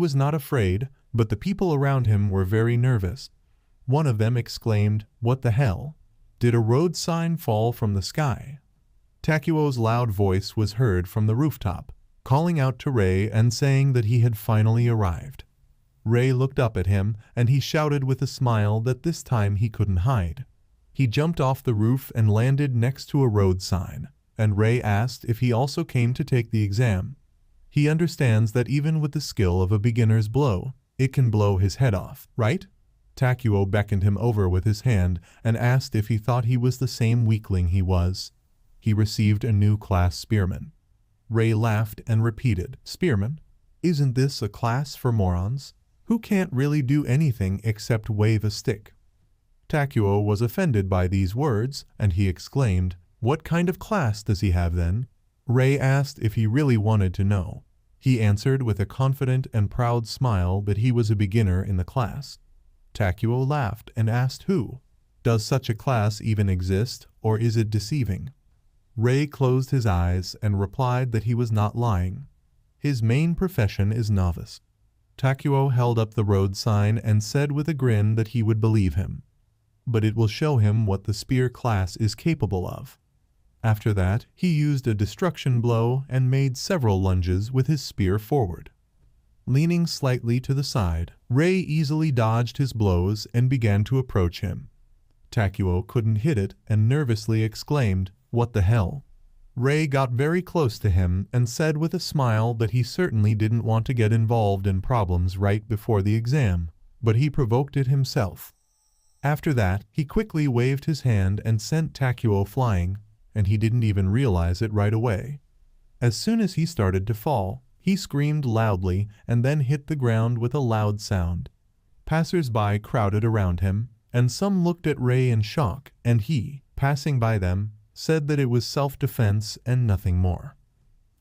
was not afraid, but the people around him were very nervous. One of them exclaimed, "What the hell? Did a road sign fall from the sky?" Takuo's loud voice was heard from the rooftop, calling out to Rei and saying that he had finally arrived. Rei looked up at him, and he shouted with a smile that this time he couldn't hide. He jumped off the roof and landed next to a road sign, and Rei asked if he also came to take the exam. He understands that even with the skill of a beginner's blow, it can blow his head off, right? Takuo beckoned him over with his hand and asked if he thought he was the same weakling he was. He received a new class spearman. Rei laughed and repeated, "Spearman? Isn't this a class for morons who can't really do anything except wave a stick?" Takuo was offended by these words, and he exclaimed, "What kind of class does he have then?" Rei asked if he really wanted to know. He answered with a confident and proud smile that he was a beginner in the class. Takuo laughed and asked who. Does such a class even exist, or is it deceiving? Rei closed his eyes and replied that he was not lying. His main profession is novice. Takuo held up the road sign and said with a grin that he would believe him, but it will show him what the spear class is capable of. After that, he used a destruction blow and made several lunges with his spear forward. Leaning slightly to the side, Rei easily dodged his blows and began to approach him. Takuo couldn't hit it and nervously exclaimed, "What the hell?" Rei got very close to him and said with a smile that he certainly didn't want to get involved in problems right before the exam, but he provoked it himself. After that, he quickly waved his hand and sent Takuo flying, and he didn't even realize it right away. As soon as he started to fall, he screamed loudly and then hit the ground with a loud sound. Passers-by crowded around him, and some looked at Rei in shock, and he, passing by them, said that it was self-defense and nothing more.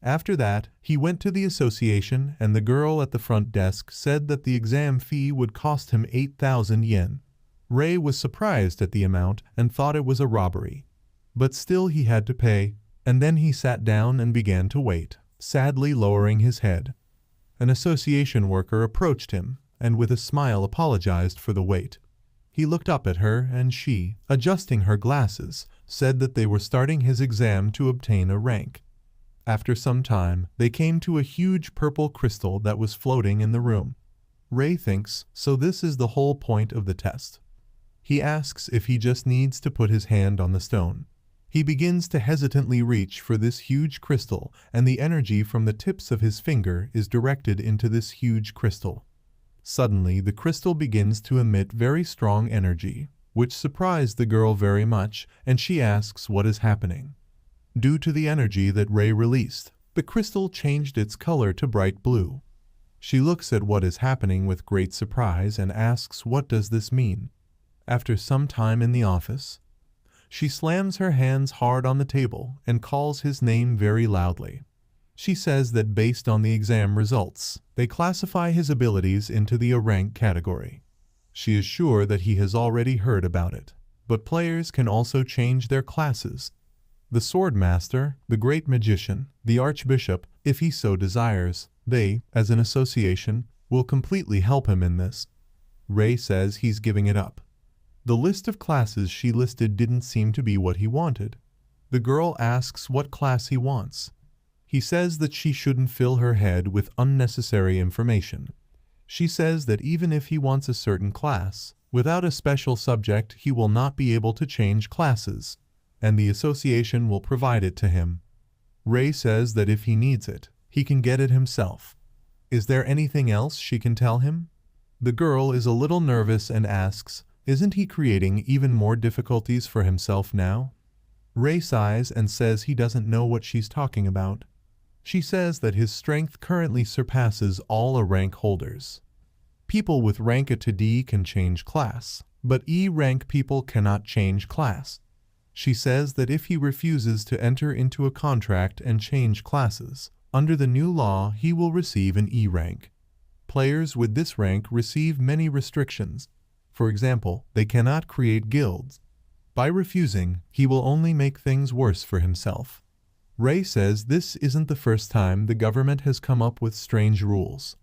After that, he went to the association, and the girl at the front desk said that the exam fee would cost him 8,000 yen. Rei was surprised at the amount and thought it was a robbery. But still he had to pay, and then he sat down and began to wait, sadly lowering his head. An association worker approached him, and with a smile apologized for the wait. He looked up at her, and she, adjusting her glasses, said that they were starting his exam to obtain a rank. After some time, they came to a huge purple crystal that was floating in the room. Rei thinks, so this is the whole point of the test. He asks if he just needs to put his hand on the stone. He begins to hesitantly reach for this huge crystal, and the energy from the tips of his finger is directed into this huge crystal. Suddenly, the crystal begins to emit very strong energy, which surprised the girl very much, and she asks what is happening. Due to the energy that Rei released, the crystal changed its color to bright blue. She looks at what is happening with great surprise and asks what does this mean. After some time in the office, she slams her hands hard on the table and calls his name very loudly. She says that based on the exam results, they classify his abilities into the A rank category. She is sure that he has already heard about it, but players can also change their classes. The Sword Master, the Great Magician, the Archbishop, if he so desires, they, as an association, will completely help him in this. Rei says he's giving it up. The list of classes she listed didn't seem to be what he wanted. The girl asks what class he wants. He says that she shouldn't fill her head with unnecessary information. She says that even if he wants a certain class, without a special subject he will not be able to change classes, and the association will provide it to him. Rei says that if he needs it, he can get it himself. Is there anything else she can tell him? The girl is a little nervous and asks, isn't he creating even more difficulties for himself now? Rei sighs and says he doesn't know what she's talking about. She says that his strength currently surpasses all A rank holders. People with rank A to D can change class, but E rank people cannot change class. She says that if he refuses to enter into a contract and change classes, under the new law he will receive an E rank. Players with this rank receive many restrictions. For example, they cannot create guilds. By refusing, he will only make things worse for himself. Rei says this isn't the first time the government has come up with strange rules.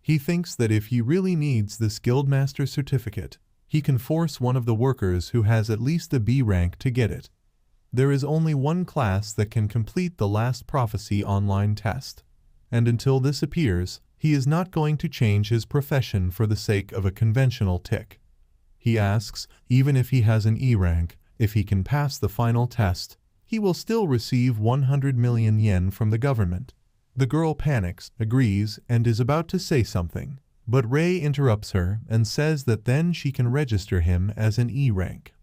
He thinks that if he really needs this Guildmaster certificate, he can force one of the workers who has at least a B rank to get it. There is only one class that can complete the last prophecy online test, and until this appears, he is not going to change his profession for the sake of a conventional tick. He asks, even if he has an E rank, if he can pass the final test, he will still receive 100 million yen from the government. The girl panics, agrees, and is about to say something, but Rei interrupts her and says that then she can register him as an E rank.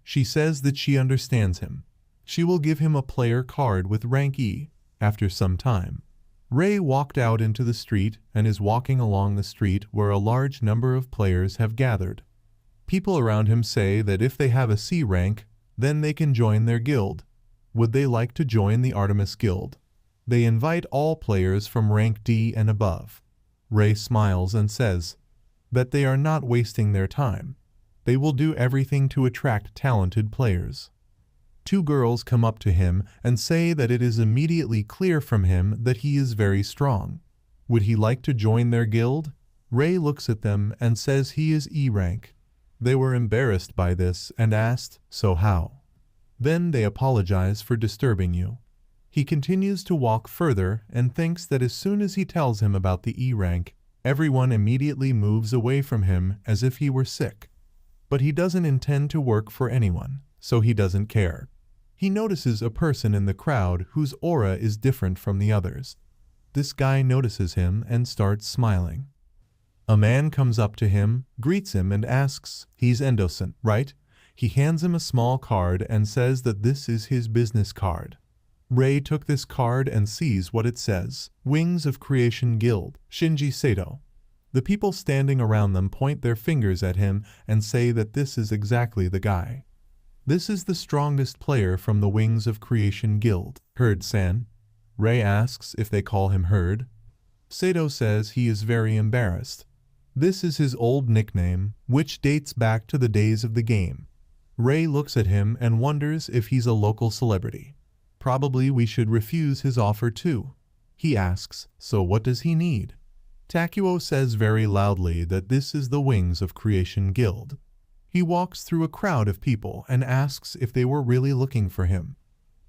She says that she understands him. She will give him a player card with rank E after some time. Rei walked out into the street and is walking along the street where a large number of players have gathered. People around him say that if they have a C rank, then they can join their guild. Would they like to join the Artemis Guild? They invite all players from rank D and above. Rei smiles and says that they are not wasting their time. They will do everything to attract talented players. Two girls come up to him and say that it is immediately clear from him that he is very strong. Would he like to join their guild? Rei looks at them and says he is E rank. They were embarrassed by this and asked, "So how?" Then they apologize for disturbing you. He continues to walk further and thinks that as soon as he tells him about the E rank, everyone immediately moves away from him as if he were sick. But he doesn't intend to work for anyone, so he doesn't care. He notices a person in the crowd whose aura is different from the others. This guy notices him and starts smiling. A man comes up to him, greets him and asks, "He's Endosen, right?" He hands him a small card and says that this is his business card. Rei took this card and sees what it says, Wings of Creation Guild, Shinji Sato. The people standing around them point their fingers at him and say that this is exactly the guy. This is the strongest player from the Wings of Creation Guild. Herd-san? Rei asks if they call him Herd. Sato says he is very embarrassed. This is his old nickname, which dates back to the days of the game. Rei looks at him and wonders if he's a local celebrity. Probably we should refuse his offer too. He asks, so what does he need? Takuo says very loudly that this is the Wings of Creation Guild. He walks through a crowd of people and asks if they were really looking for him.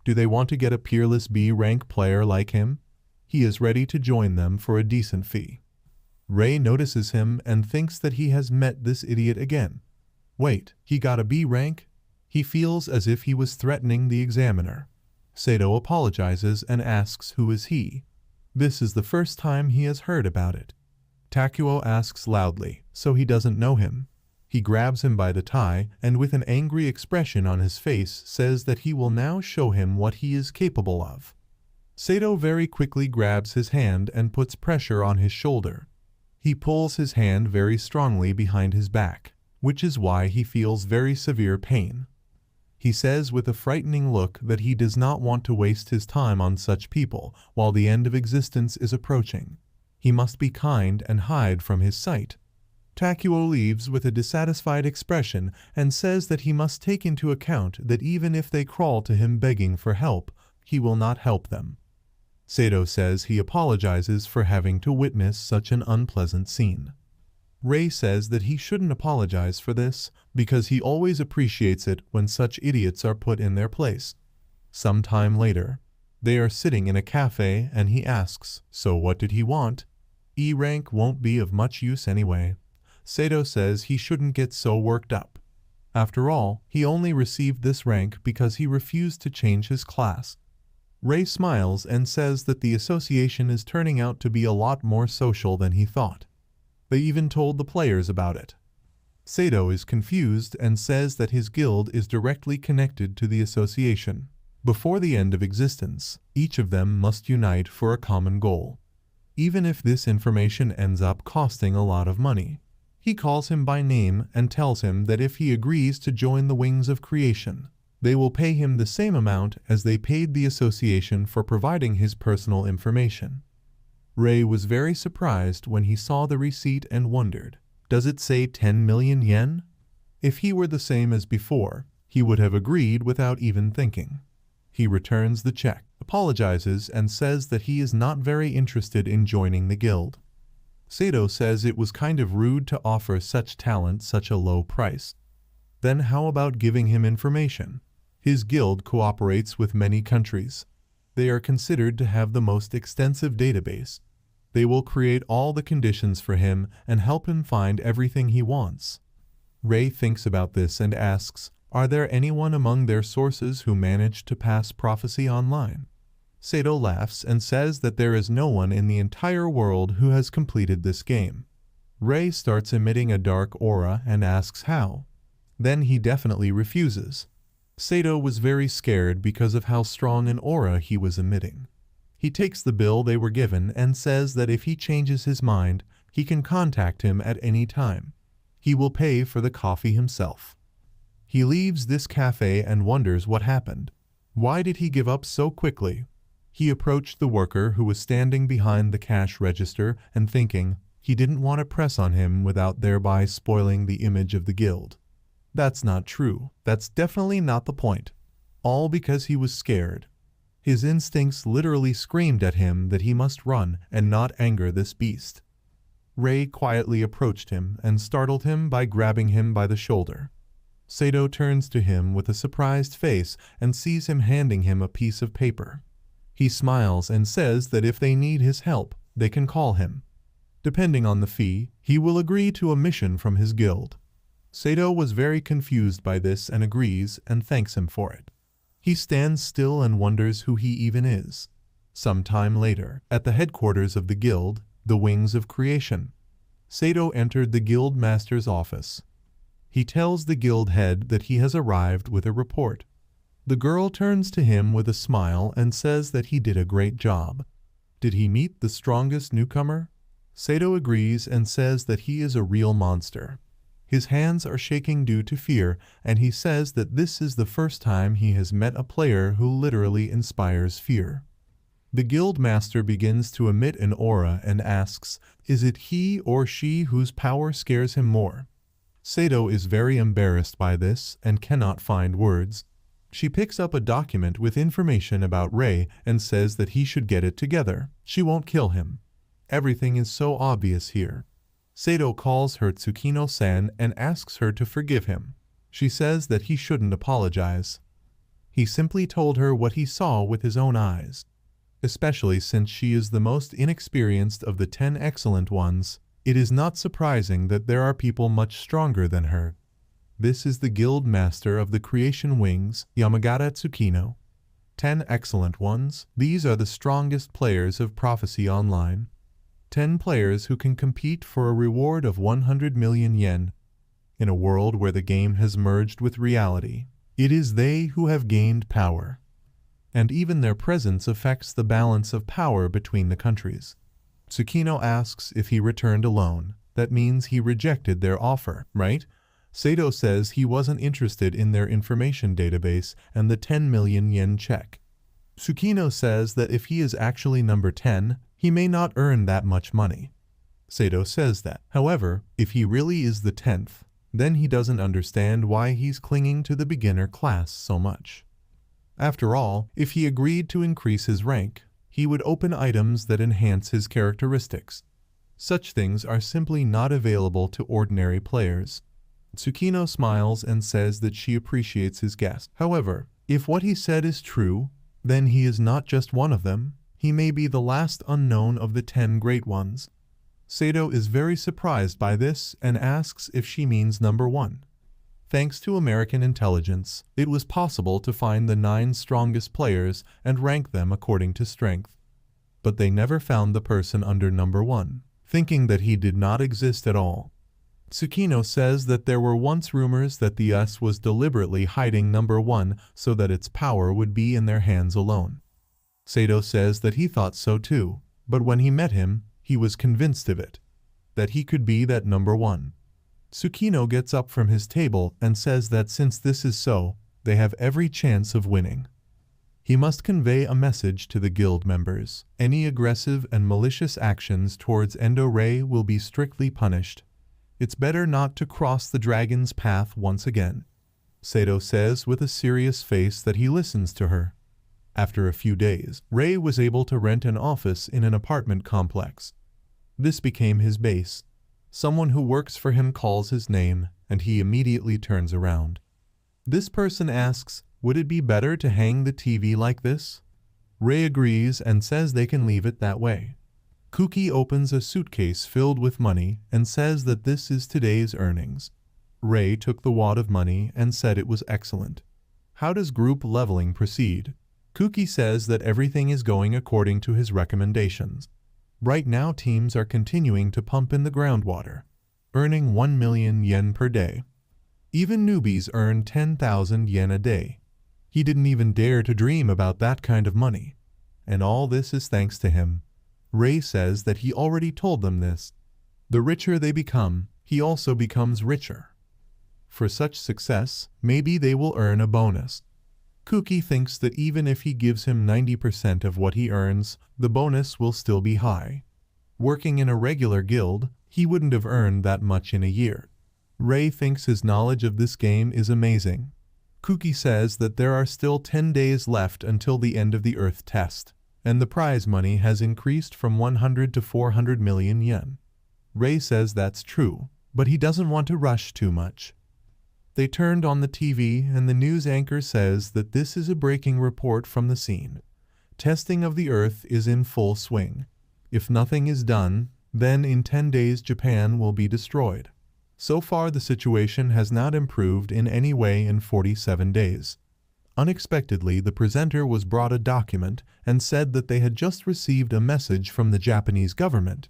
Do they want to get a peerless B-rank player like him? He is ready to join them for a decent fee. Rei notices him and thinks that he has met this idiot again. Wait, he got a B rank? He feels as if he was threatening the examiner. Sato apologizes and asks who is he. This is the first time he has heard about it. Takuo asks loudly, so he doesn't know him. He grabs him by the tie and with an angry expression on his face says that he will now show him what he is capable of. Sato very quickly grabs his hand and puts pressure on his shoulder. He pulls his hand very strongly behind his back, which is why he feels very severe pain. He says with a frightening look that he does not want to waste his time on such people while the end of existence is approaching. He must be kind and hide from his sight. Takuo leaves with a dissatisfied expression and says that he must take into account that even if they crawl to him begging for help, he will not help them. Sato says he apologizes for having to witness such an unpleasant scene. Rei says that he shouldn't apologize for this because he always appreciates it when such idiots are put in their place. Some time later, they are sitting in a cafe and he asks, so what did he want? E rank won't be of much use anyway. Sato says he shouldn't get so worked up. After all, he only received this rank because he refused to change his class. Rei smiles and says that the association is turning out to be a lot more social than he thought. They even told the players about it. Sato is confused and says that his guild is directly connected to the association. Before the end of existence, each of them must unite for a common goal, even if this information ends up costing a lot of money. He calls him by name and tells him that if he agrees to join the Wings of Creation, they will pay him the same amount as they paid the association for providing his personal information. Rei was very surprised when he saw the receipt and wondered, does it say 10 million yen? If he were the same as before, he would have agreed without even thinking. He returns the check, apologizes, and says that he is not very interested in joining the guild. Sato says it was kind of rude to offer such talent such a low price. Then how about giving him information? His guild cooperates with many countries. They are considered to have the most extensive database. They will create all the conditions for him and help him find everything he wants. Rei thinks about this and asks, are there anyone among their sources who managed to pass prophecy online? Sato laughs and says that there is no one in the entire world who has completed this game. Rei starts emitting a dark aura and asks how. Then he definitely refuses. Sato was very scared because of how strong an aura he was emitting. He takes the bill they were given and says that if he changes his mind, he can contact him at any time. He will pay for the coffee himself. He leaves this cafe and wonders what happened. Why did he give up so quickly? He approached the worker who was standing behind the cash register and thinking he didn't want to press on him without thereby spoiling the image of the guild. That's not true. That's definitely not the point. All because he was scared. His instincts literally screamed at him that he must run and not anger this beast. Rei quietly approached him and startled him by grabbing him by the shoulder. Sato turns to him with a surprised face and sees him handing him a piece of paper. He smiles and says that if they need his help, they can call him. Depending on the fee, he will agree to a mission from his guild. Sato was very confused by this and agrees and thanks him for it. He stands still and wonders who he even is. Some time later, at the headquarters of the guild, the Wings of Creation, Sato entered the guild master's office. He tells the guild head that he has arrived with a report. The girl turns to him with a smile and says that he did a great job. Did he meet the strongest newcomer? Sato agrees and says that he is a real monster. His hands are shaking due to fear, and he says that this is the first time he has met a player who literally inspires fear. The guild master begins to emit an aura and asks, is it he or she whose power scares him more? Sato is very embarrassed by this and cannot find words. She picks up a document with information about Rei and says that he should get it together. She won't kill him. Everything is so obvious here. Sato calls her Tsukino-san and asks her to forgive him. She says that he shouldn't apologize. He simply told her what he saw with his own eyes. Especially since she is the most inexperienced of the 10 excellent ones, it is not surprising that there are people much stronger than her. This is the guild master of the creation wings, Yamagata Tsukino. 10 excellent ones, these are the strongest players of Prophecy Online. 10 players who can compete for a reward of 100 million yen. In a world where the game has merged with reality, it is they who have gained power. And even their presence affects the balance of power between the countries. Tsukino asks if he returned alone. That means he rejected their offer, right? Sato says he wasn't interested in their information database and the 10 million yen check. Tsukino says that if he is actually number 10, he may not earn that much money. Sato says that, however, if he really is the 10th, then he doesn't understand why he's clinging to the beginner class so much. After all, if he agreed to increase his rank, he would open items that enhance his characteristics. Such things are simply not available to ordinary players. Tsukino smiles and says that she appreciates his guest. However, if what he said is true, then he is not just one of them. He may be the last unknown of the 10 great ones. Sato is very surprised by this and asks if she means number 1. Thanks to American intelligence, it was possible to find the 9 strongest players and rank them according to strength. But they never found the person under number 1, thinking that he did not exist at all. Tsukino says that there were once rumors that the US was deliberately hiding number 1 so that its power would be in their hands alone. Sato says that he thought so too, but when he met him, he was convinced of it, that he could be that number 1. Tsukino gets up from his table and says that since this is so, they have every chance of winning. He must convey a message to the guild members. Any aggressive and malicious actions towards Endo Rei will be strictly punished. It's better not to cross the dragon's path once again. Sato says with a serious face that he listens to her. After a few days, Rei was able to rent an office in an apartment complex. This became his base. Someone who works for him calls his name, and he immediately turns around. This person asks, would it be better to hang the TV like this? Ray agrees and says they can leave it that way. Kuki opens a suitcase filled with money and says that this is today's earnings. Ray took the wad of money and said it was excellent. How does group leveling proceed? Kuki says that everything is going according to his recommendations. Right now teams are continuing to pump in the groundwater, earning 1 million yen per day. Even newbies earn 10,000 yen a day. He didn't even dare to dream about that kind of money. And all this is thanks to him. Ray says that he already told them this. The richer they become, he also becomes richer. For such success, maybe they will earn a bonus. Kuki thinks that even if he gives him 90% of what he earns, the bonus will still be high. Working in a regular guild, he wouldn't have earned that much in a year. Ray thinks his knowledge of this game is amazing. Kuki says that there are still 10 days left until the end of the Earth test, and the prize money has increased from 100 to 400 million yen. Ray says that's true, but he doesn't want to rush too much. They turned on the TV and the news anchor says that this is a breaking report from the scene. Testing of the Earth is in full swing. If nothing is done, then in 10 days Japan will be destroyed. So far the situation has not improved in any way in 47 days. Unexpectedly, the presenter was brought a document and said that they had just received a message from the Japanese government.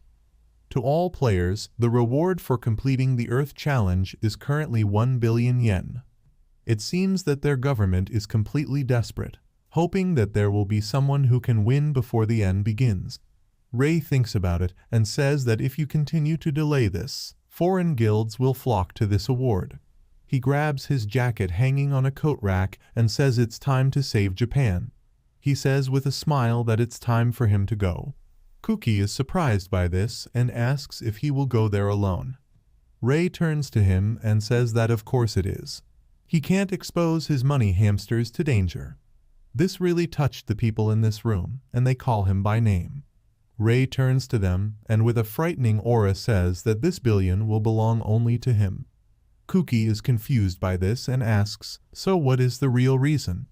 To all players, the reward for completing the Earth Challenge is currently 1 billion yen. It seems that their government is completely desperate, hoping that there will be someone who can win before the end begins. Ray thinks about it and says that if you continue to delay this, foreign guilds will flock to this award. He grabs his jacket hanging on a coat rack and says it's time to save Japan. He says with a smile that it's time for him to go. Kuki is surprised by this and asks if he will go there alone. Ray turns to him and says that of course it is. He can't expose his money hamsters to danger. This really touched the people in this room, and they call him by name. Ray turns to them and with a frightening aura says that this billion will belong only to him. Kuki is confused by this and asks, so what is the real reason?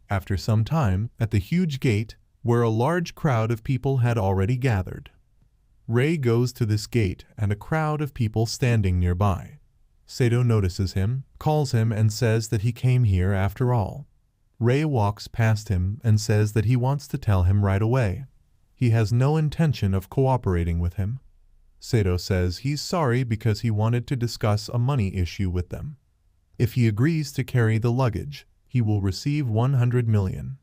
After some time, at the huge gate, where a large crowd of people had already gathered. Ray goes to this gate and a crowd of people standing nearby. Sato notices him, calls him and says that he came here after all. Ray walks past him and says that he wants to tell him right away. He has no intention of cooperating with him. Sato says he's sorry because he wanted to discuss a money issue with them. If he agrees to carry the luggage, he will receive 100 million.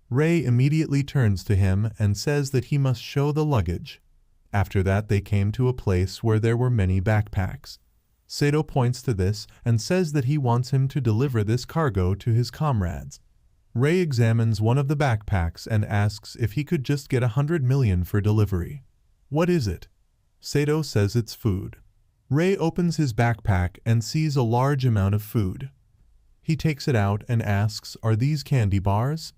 Ray immediately turns to him and says that he must show the luggage. After that they came to a place where there were many backpacks. Sato points to this and says that he wants him to deliver this cargo to his comrades. Ray examines one of the backpacks and asks if he could just get 100 million for delivery. What is it? Sato says it's food. Ray opens his backpack and sees a large amount of food. He takes it out and asks, are these candy bars?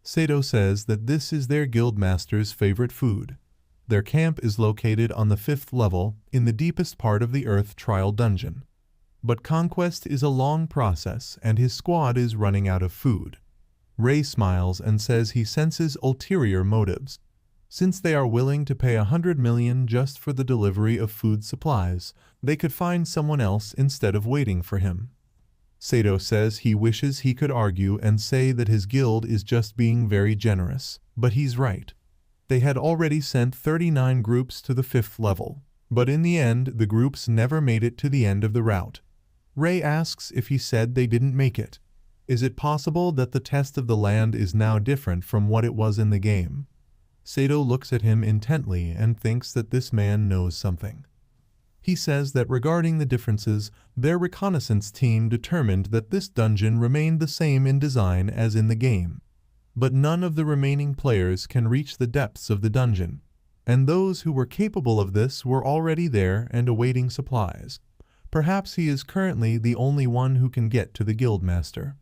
Sato says that this is their guildmaster's favorite food. Their camp is located on the 5th level in the deepest part of the Earth Trial Dungeon. But conquest is a long process and his squad is running out of food. Ray smiles and says he senses ulterior motives. Since they are willing to pay 100 million just for the delivery of food supplies, they could find someone else instead of waiting for him. Sato says he wishes he could argue and say that his guild is just being very generous, but he's right. They had already sent 39 groups to the 5th level, but in the end the groups never made it to the end of the route. Ray asks if he said they didn't make it. Is it possible that the test of the land is now different from what it was in the game? Sato looks at him intently and thinks that this man knows something. He says that regarding the differences, their reconnaissance team determined that this dungeon remained the same in design as in the game. But none of the remaining players can reach the depths of the dungeon, and those who were capable of this were already there and awaiting supplies. Perhaps he is currently the only one who can get to the guildmaster.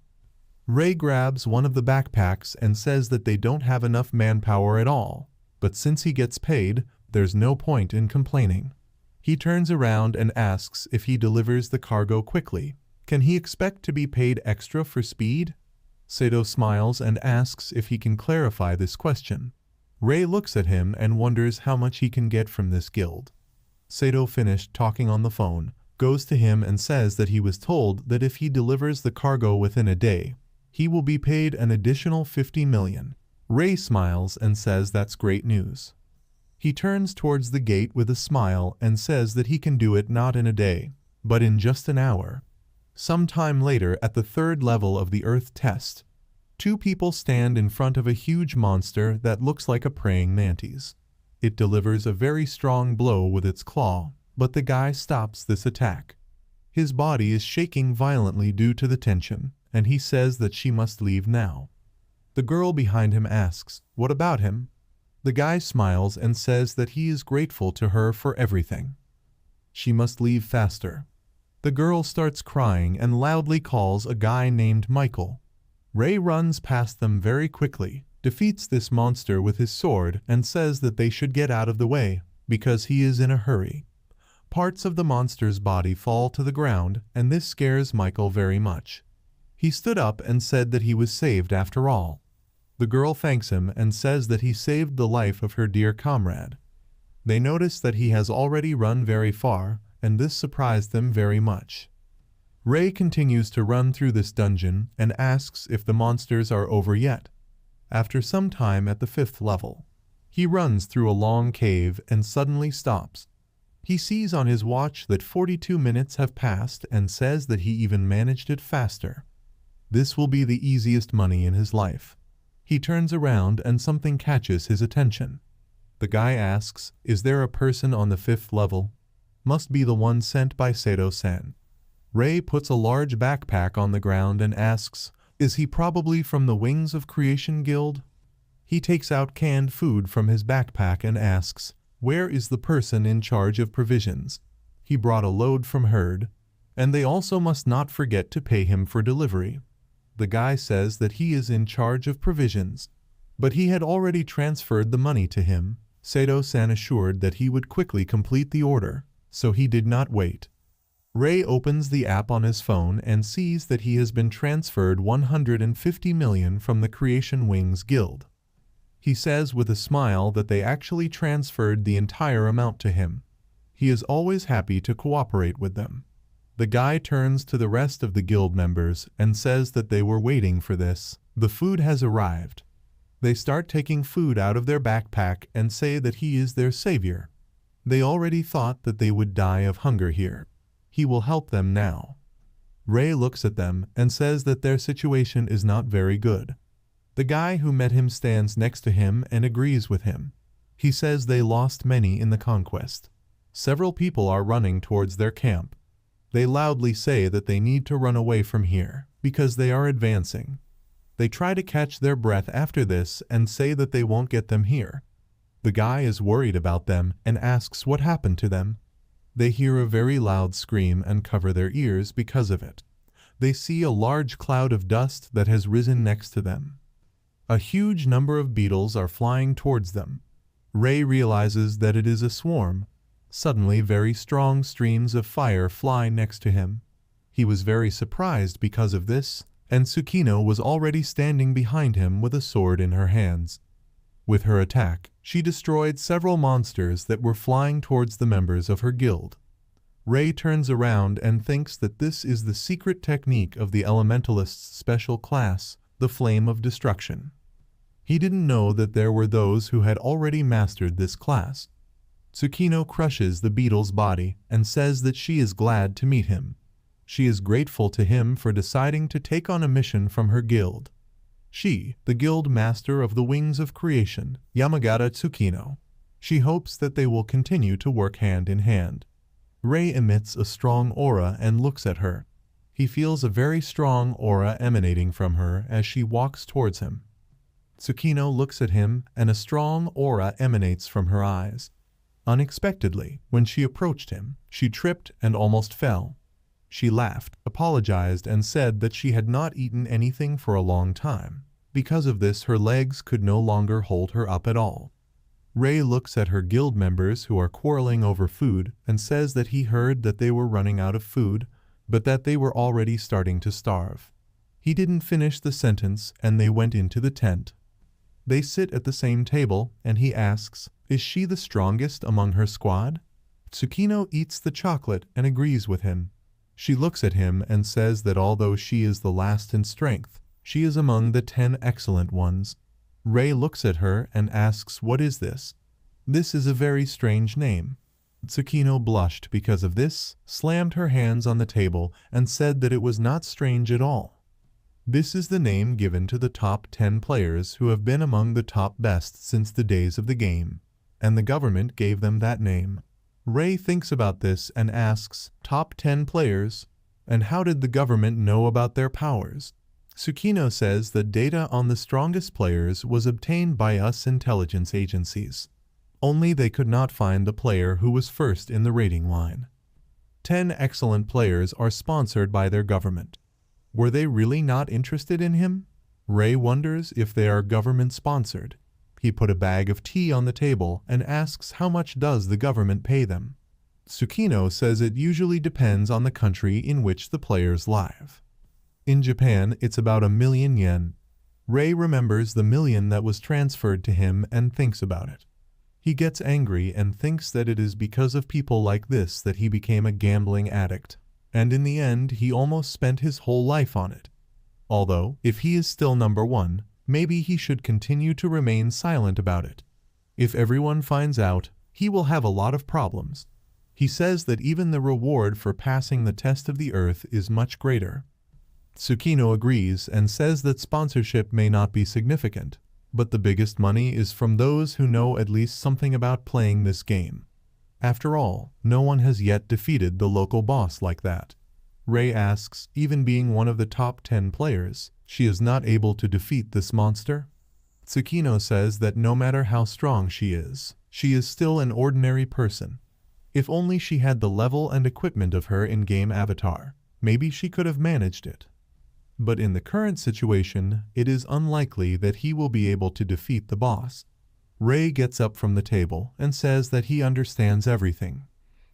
Ray grabs one of the backpacks and says that they don't have enough manpower at all, but since he gets paid, There's no point in complaining. He turns around and asks if he delivers the cargo quickly. Can he expect to be paid extra for speed? Sato smiles and asks if he can clarify this question. Rei looks at him and wonders how much he can get from this guild. Sato, finished talking on the phone, goes to him and says that he was told that if he delivers the cargo within a day, he will be paid an additional 50 million. Rei smiles and says that's great news. He turns towards the gate with a smile and says that he can do it not in a day, but in just an hour. Sometime later, at the 3rd level of the Earth test, 2 people stand in front of a huge monster that looks like a praying mantis. It delivers a very strong blow with its claw, but the guy stops this attack. His body is shaking violently due to the tension, and he says that she must leave now. The girl behind him asks, "What about him?" The guy smiles and says that he is grateful to her for everything. She must leave faster. The girl starts crying and loudly calls a guy named Michael. Rei runs past them very quickly, defeats this monster with his sword, and says that they should get out of the way, because he is in a hurry. Parts of the monster's body fall to the ground, and this scares Michael very much. He stood up and said that he was saved after all. The girl thanks him and says that he saved the life of her dear comrade. They notice that he has already run very far, and this surprised them very much. Rei continues to run through this dungeon and asks if the monsters are over yet. After some time at the 5th level, he runs through a long cave and suddenly stops. He sees on his watch that 42 minutes have passed and says that he even managed it faster. This will be the easiest money in his life. He turns around and something catches his attention. The guy asks, "Is there a person on the 5th level?" Must be the one sent by Sato-san. Rei puts a large backpack on the ground and asks, "Is he probably from the Wings of Creation Guild?" He takes out canned food from his backpack and asks, "Where is the person in charge of provisions?" He brought a load from herd, and they also must not forget to pay him for delivery. The guy says that he is in charge of provisions, but he had already transferred the money to him. Sato-san assured that he would quickly complete the order, so he did not wait. Rei opens the app on his phone and sees that he has been transferred 150 million from the Creation Wings Guild. He says with a smile that they actually transferred the entire amount to him. He is always happy to cooperate with them. The guy turns to the rest of the guild members and says that they were waiting for this. The food has arrived. They start taking food out of their backpack and say that he is their savior. They already thought that they would die of hunger here. He will help them now. Rei looks at them and says that their situation is not very good. The guy who met him stands next to him and agrees with him. He says they lost many in the conquest. Several people are running towards their camp. They loudly say that they need to run away from here because they are advancing. They try to catch their breath after this and say that they won't get them here. The guy is worried about them and asks what happened to them. They hear a very loud scream and cover their ears because of it. They see a large cloud of dust that has risen next to them. A huge number of beetles are flying towards them. Rei realizes that it is a swarm. Suddenly, very strong streams of fire fly next to him. He was very surprised because of this, and Tsukino was already standing behind him with a sword in her hands. With her attack, she destroyed several monsters that were flying towards the members of her guild. Rei turns around and thinks that this is the secret technique of the Elementalist's special class, the Flame of Destruction. He didn't know that there were those who had already mastered this class. Tsukino crushes the beetle's body and says that she is glad to meet him. She is grateful to him for deciding to take on a mission from her guild. She, the guild master of the Wings of Creation, Yamagata Tsukino. She hopes that they will continue to work hand in hand. Rei emits a strong aura and looks at her. He feels a very strong aura emanating from her as she walks towards him. Tsukino looks at him and a strong aura emanates from her eyes. Unexpectedly, when she approached him, she tripped and almost fell. She laughed, apologized, and said that she had not eaten anything for a long time. Because of this, her legs could no longer hold her up at all. Rei looks at her guild members who are quarreling over food and says that he heard that they were running out of food, but that they were already starting to starve. He didn't finish the sentence and they went into the tent. They sit at the same table and he asks, "Is she the strongest among her squad?" Tsukino eats the chocolate and agrees with him. She looks at him and says that although she is the last in strength, she is among the 10 excellent ones. Rei looks at her and asks, "What is this?" "This is a very strange name." Tsukino blushed because of this, slammed her hands on the table, and said that it was not strange at all. This is the name given to the top 10 players who have been among the top best since the days of the game, and the government gave them that name. Rei thinks about this and asks, "Top 10 players? And how did the government know about their powers?" Tsukino says that data on the strongest players was obtained by us intelligence agencies. Only they could not find the player who was first in the rating line. 10 excellent players are sponsored by their government. Were they really not interested in him? Rei wonders if they are government-sponsored. He put a bag of tea on the table and asks how much does the government pay them. Tsukino says it usually depends on the country in which the players live. In Japan, it's about 1,000,000 yen. Rei remembers the million that was transferred to him and thinks about it. He gets angry and thinks that it is because of people like this that he became a gambling addict, and in the end he almost spent his whole life on it. Although, if he is still number 1, maybe he should continue to remain silent about it. If everyone finds out, he will have a lot of problems. He says that even the reward for passing the test of the earth is much greater. Tsukino agrees and says that sponsorship may not be significant, but the biggest money is from those who know at least something about playing this game. After all, no one has yet defeated the local boss like that. Rei asks, even being one of the top 10 players, she is not able to defeat this monster? Tsukino says that no matter how strong she is still an ordinary person. If only she had the level and equipment of her in-game avatar, maybe she could have managed it. But in the current situation, it is unlikely that he will be able to defeat the boss. Rei gets up from the table and says that he understands everything.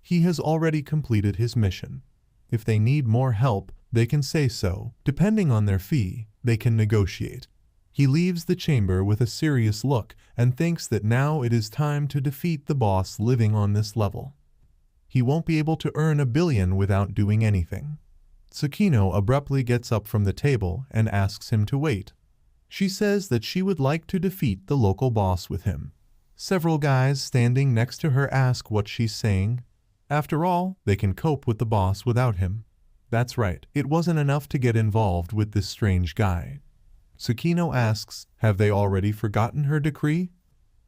He has already completed his mission. If they need more help, they can say so. Depending on their fee, they can negotiate. He leaves the chamber with a serious look and thinks that now it is time to defeat the boss living on this level. He won't be able to earn 1 billion without doing anything. Tsukino abruptly gets up from the table and asks him to wait. She says that she would like to defeat the local boss with him. Several guys standing next to her ask what she's saying. After all, they can cope with the boss without him. That's right, it wasn't enough to get involved with this strange guy. Tsukino asks, have they already forgotten her decree?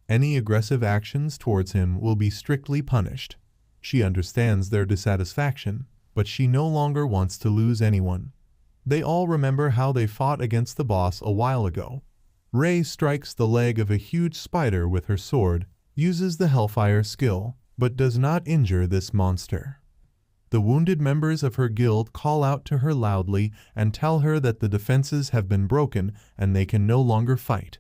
Any aggressive actions towards him will be strictly punished. She understands their dissatisfaction, but she no longer wants to lose anyone. They all remember how they fought against the boss a while ago. Rei strikes the leg of a huge spider with her sword, uses the Hellfire skill, but does not injure this monster. The wounded members of her guild call out to her loudly and tell her that the defenses have been broken and they can no longer fight.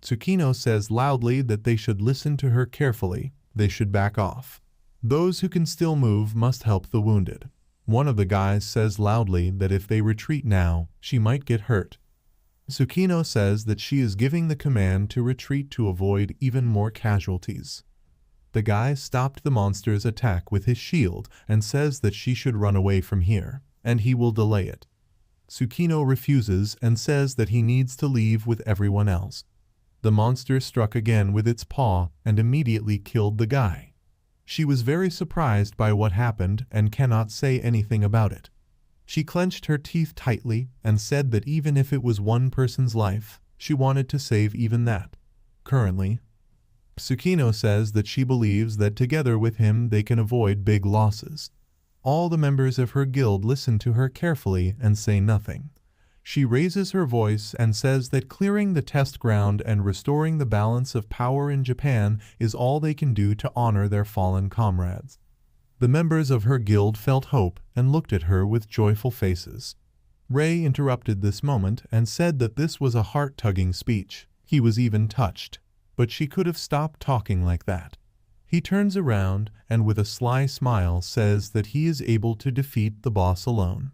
Tsukino says loudly that they should listen to her carefully, they should back off. Those who can still move must help the wounded. One of the guys says loudly that if they retreat now, she might get hurt. Tsukino says that she is giving the command to retreat to avoid even more casualties. The guy stopped the monster's attack with his shield and says that she should run away from here, and he will delay it. Tsukino refuses and says that he needs to leave with everyone else. The monster struck again with its paw and immediately killed the guy. She was very surprised by what happened and cannot say anything about it. She clenched her teeth tightly and said that even if it was one person's life, she wanted to save even that. Currently, Tsukino says that she believes that together with him they can avoid big losses. All the members of her guild listen to her carefully and say nothing. She raises her voice and says that clearing the test ground and restoring the balance of power in Japan is all they can do to honor their fallen comrades. The members of her guild felt hope and looked at her with joyful faces. Rei interrupted this moment and said that this was a heart-tugging speech. He was even touched. but she could have stopped talking like that. He turns around and with a sly smile says that he is able to defeat the boss alone.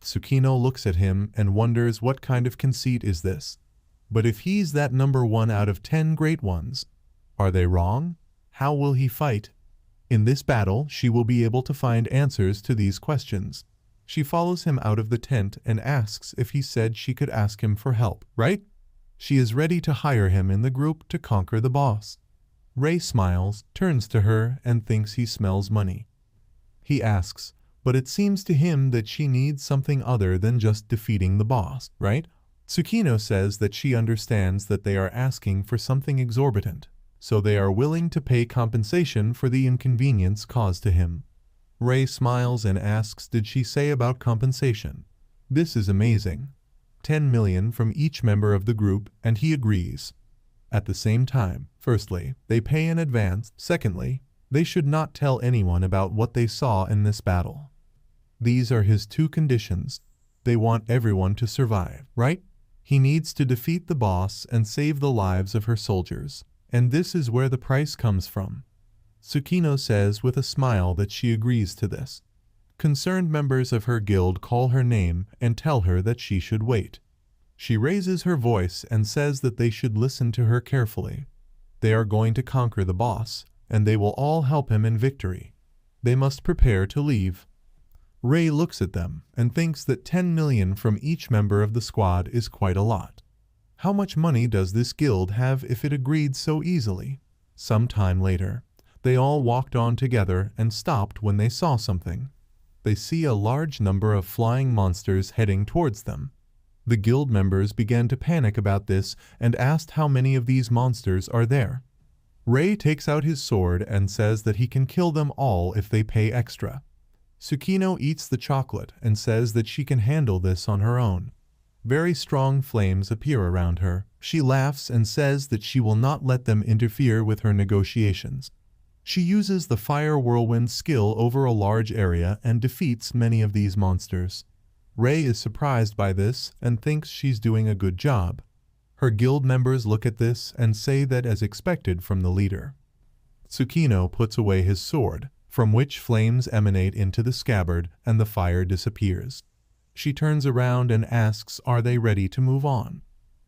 Tsukino looks at him and wonders what kind of conceit is this. But if he's that number 1 out of 10 great ones, are they wrong? How will he fight? In this battle, she will be able to find answers to these questions. She follows him out of the tent and asks if he said she could ask him for help, right? She is ready to hire him in the group to conquer the boss. Rei smiles, turns to her, and thinks he smells money. He asks, but it seems to him that she needs something other than just defeating the boss, right? Tsukino says that she understands that they are asking for something exorbitant, so they are willing to pay compensation for the inconvenience caused to him. Rei smiles and asks, did she say about compensation? This is amazing. 10 million from each member of the group, and he agrees. At the same time, firstly, they pay in advance. Secondly, they should not tell anyone about what they saw in this battle. These are his 2 conditions. They want everyone to survive, right? He needs to defeat the boss and save the lives of her soldiers, and this is where the price comes from. Tsukino says with a smile that she agrees to this. Concerned members of her guild call her name and tell her that she should wait. She raises her voice and says that they should listen to her carefully. They are going to conquer the boss, and they will all help him in victory. They must prepare to leave. Rei looks at them and thinks that 10 million from each member of the squad is quite a lot. How much money does this guild have if it agreed so easily? Some time later, they all walked on together and stopped when they saw something. They see a large number of flying monsters heading towards them. The guild members began to panic about this and asked how many of these monsters are there. Rei takes out his sword and says that he can kill them all if they pay extra. Tsukino eats the chocolate and says that she can handle this on her own. Very strong flames appear around her. She laughs and says that she will not let them interfere with her negotiations. She uses the fire whirlwind skill over a large area and defeats many of these monsters. Rei is surprised by this and thinks she's doing a good job. Her guild members look at this and say that as expected from the leader. Tsukino puts away his sword, from which flames emanate into the scabbard and the fire disappears. She turns around and asks, are they ready to move on?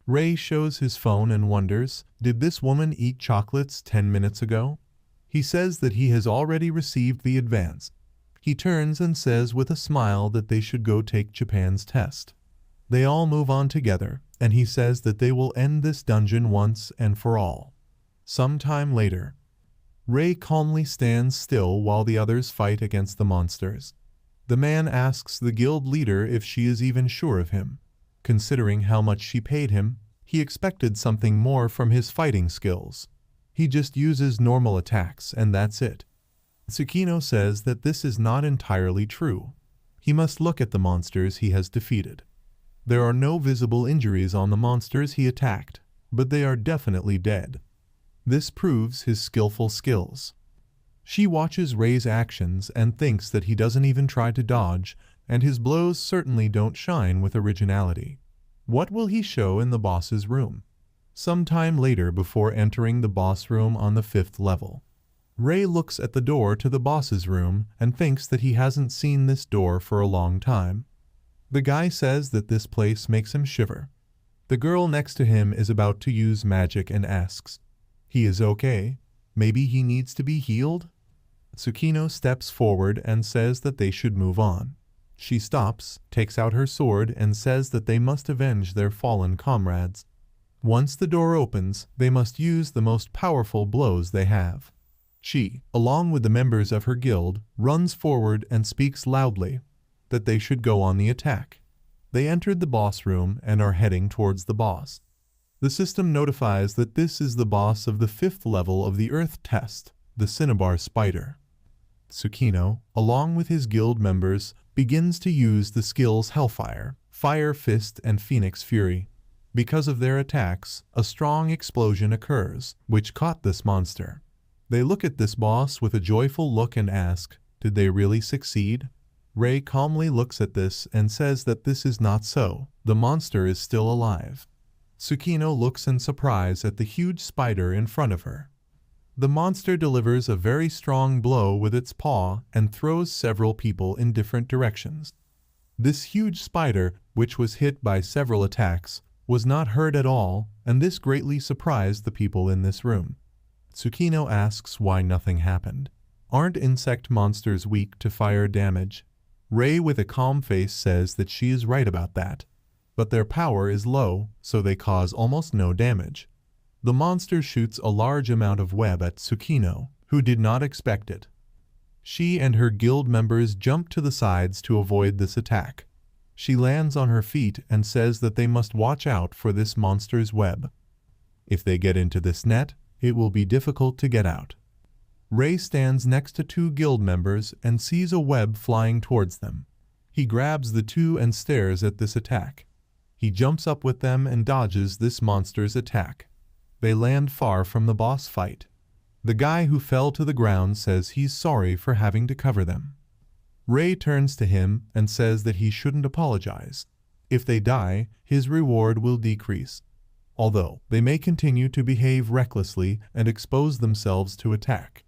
Rei shows his phone and wonders, did this woman eat chocolates 10 minutes ago? He says that he has already received the advance. He turns and says with a smile that they should go take Japan's test. They all move on together, and he says that they will end this dungeon once and for all. Some time later, Rei calmly stands still while the others fight against the monsters. The man asks the guild leader if she is even sure of him. Considering how much she paid him, he expected something more from his fighting skills. He just uses normal attacks and that's it. Tsukino says that this is not entirely true. He must look at the monsters he has defeated. There are no visible injuries on the monsters he attacked, but they are definitely dead. This proves his skillful skills. She watches Rei's actions and thinks that he doesn't even try to dodge, and his blows certainly don't shine with originality. What will he show in the boss's room? Some time later, before entering the boss room on the 5th level, Rei looks at the door to the boss's room and thinks that he hasn't seen this door for a long time. The guy says that this place makes him shiver. The girl next to him is about to use magic and asks, he is okay? Maybe he needs to be healed? Tsukino steps forward and says that they should move on. She stops, takes out her sword, and says that they must avenge their fallen comrades. Once the door opens, they must use the most powerful blows they have. She, along with the members of her guild, runs forward and speaks loudly that they should go on the attack. They entered the boss room and are heading towards the boss. The system notifies that this is the boss of the 5th level of the Earth test, the Cinnabar Spider. Tsukino, along with his guild members, begins to use the skills Hellfire, Fire Fist, and Phoenix Fury. Because of their attacks, a strong explosion occurs, which caught this monster. They look at this boss with a joyful look and ask, did they really succeed? Rei calmly looks at this and says that this is not so. The monster is still alive. Tsukino looks in surprise at the huge spider in front of her. The monster delivers a very strong blow with its paw and throws several people in different directions. This huge spider, which was hit by several attacks, was not hurt at all, and this greatly surprised the people in this room. Tsukino asks why nothing happened. Aren't insect monsters weak to fire damage? Rei with a calm face says that she is right about that. But their power is low, so they cause almost no damage. The monster shoots a large amount of web at Tsukino, who did not expect it. She and her guild members jump to the sides to avoid this attack. She lands on her feet and says that they must watch out for this monster's web. If they get into this net, it will be difficult to get out. Rei stands next to two guild members and sees a web flying towards them. He grabs the two and stares at this attack. He jumps up with them and dodges this monster's attack. They land far from the boss fight. The guy who fell to the ground says he's sorry for having to cover them. Rei turns to him and says that he shouldn't apologize. If they die, his reward will decrease. Although they may continue to behave recklessly and expose themselves to attack.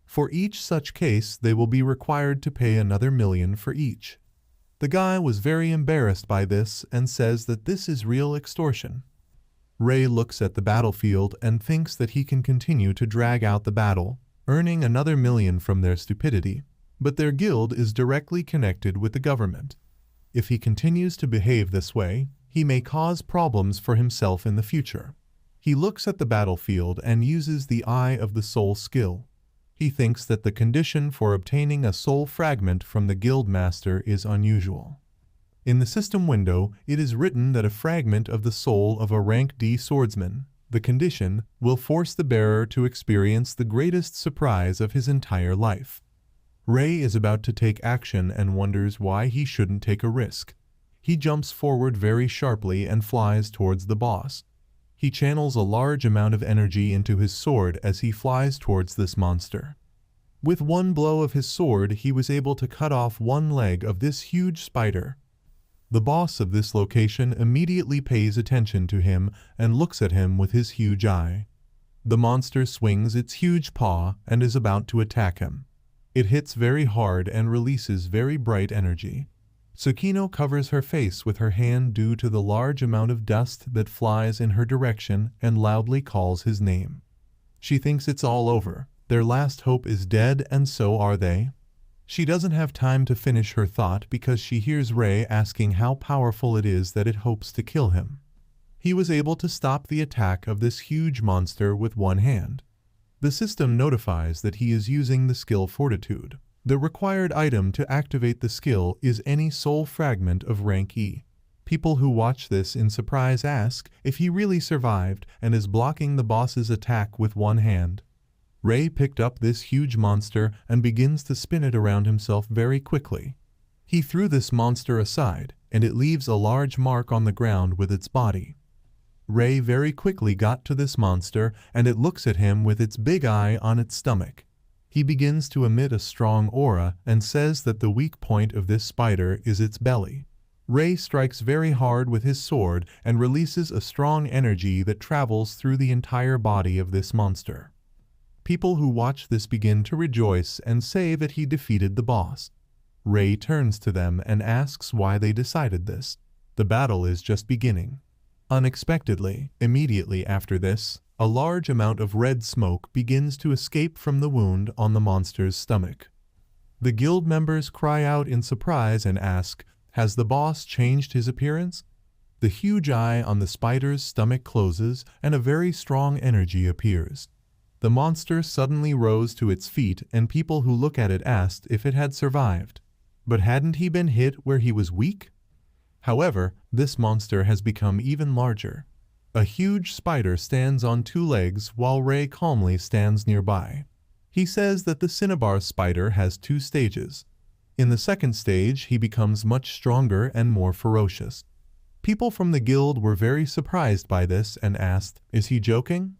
For each such case, they will be required to pay another million for each. The guy was very embarrassed by this and says that this is real extortion. Rei looks at the battlefield and thinks that he can continue to drag out the battle, earning another million from their stupidity, but their guild is directly connected with the government. If he continues to behave this way, he may cause problems for himself in the future. He looks at the battlefield and uses the Eye of the Soul skill. He thinks that the condition for obtaining a soul fragment from the guild master is unusual. In the system window, it is written that a fragment of the soul of a rank D swordsman, the condition, will force the bearer to experience the greatest surprise of his entire life. Rei is about to take action and wonders why he shouldn't take a risk. He jumps forward very sharply and flies towards the boss. He channels a large amount of energy into his sword as he flies towards this monster. With one blow of his sword, he was able to cut off one leg of this huge spider. The boss of this location immediately pays attention to him and looks at him with his huge eye. The monster swings its huge paw and is about to attack him. It hits very hard and releases very bright energy. Tsukino covers her face with her hand due to the large amount of dust that flies in her direction and loudly calls his name. She thinks it's all over. Their last hope is dead, and so are they. She doesn't have time to finish her thought because she hears Rei asking how powerful it is that it hopes to kill him. He was able to stop the attack of this huge monster with one hand. The system notifies that he is using the skill Fortitude. The required item to activate the skill is any soul fragment of rank E. People who watch this in surprise ask if he really survived and is blocking the boss's attack with one hand. Rei picked up this huge monster and begins to spin it around himself very quickly. He threw this monster aside, and it leaves a large mark on the ground with its body. Rei very quickly got to this monster, and it looks at him with its big eye on its stomach. He begins to emit a strong aura and says that the weak point of this spider is its belly. Rei strikes very hard with his sword and releases a strong energy that travels through the entire body of this monster. People who watch this begin to rejoice and say that he defeated the boss. Rei turns to them and asks why they decided this. The battle is just beginning. Unexpectedly, immediately after this, a large amount of red smoke begins to escape from the wound on the monster's stomach. The guild members cry out in surprise and ask, "Has the boss changed his appearance?" The huge eye on the spider's stomach closes and a very strong energy appears. The monster suddenly rose to its feet and people who look at it asked if it had survived. But hadn't he been hit where he was weak? However, this monster has become even larger. A huge spider stands on two legs while Rei calmly stands nearby. He says that the cinnabar spider has two stages. In the second stage, he becomes much stronger and more ferocious. People from the guild were very surprised by this and asked, "Is he joking?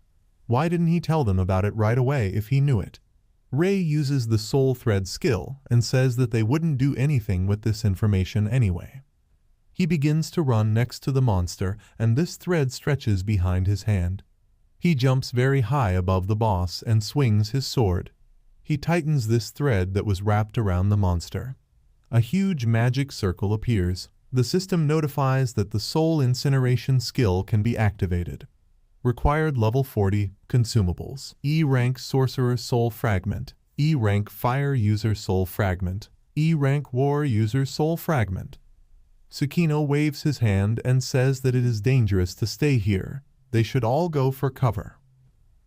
Why didn't he tell them about it right away if he knew it?" Rei uses the soul thread skill and says that they wouldn't do anything with this information anyway. He begins to run next to the monster, and this thread stretches behind his hand. He jumps very high above the boss and swings his sword. He tightens this thread that was wrapped around the monster. A huge magic circle appears. The system notifies that the soul incineration skill can be activated. Required level 40 consumables. E-rank sorcerer soul fragment. E-rank fire user soul fragment. E-rank war user soul fragment. Tsukino waves his hand and says that it is dangerous to stay here. They should all go for cover.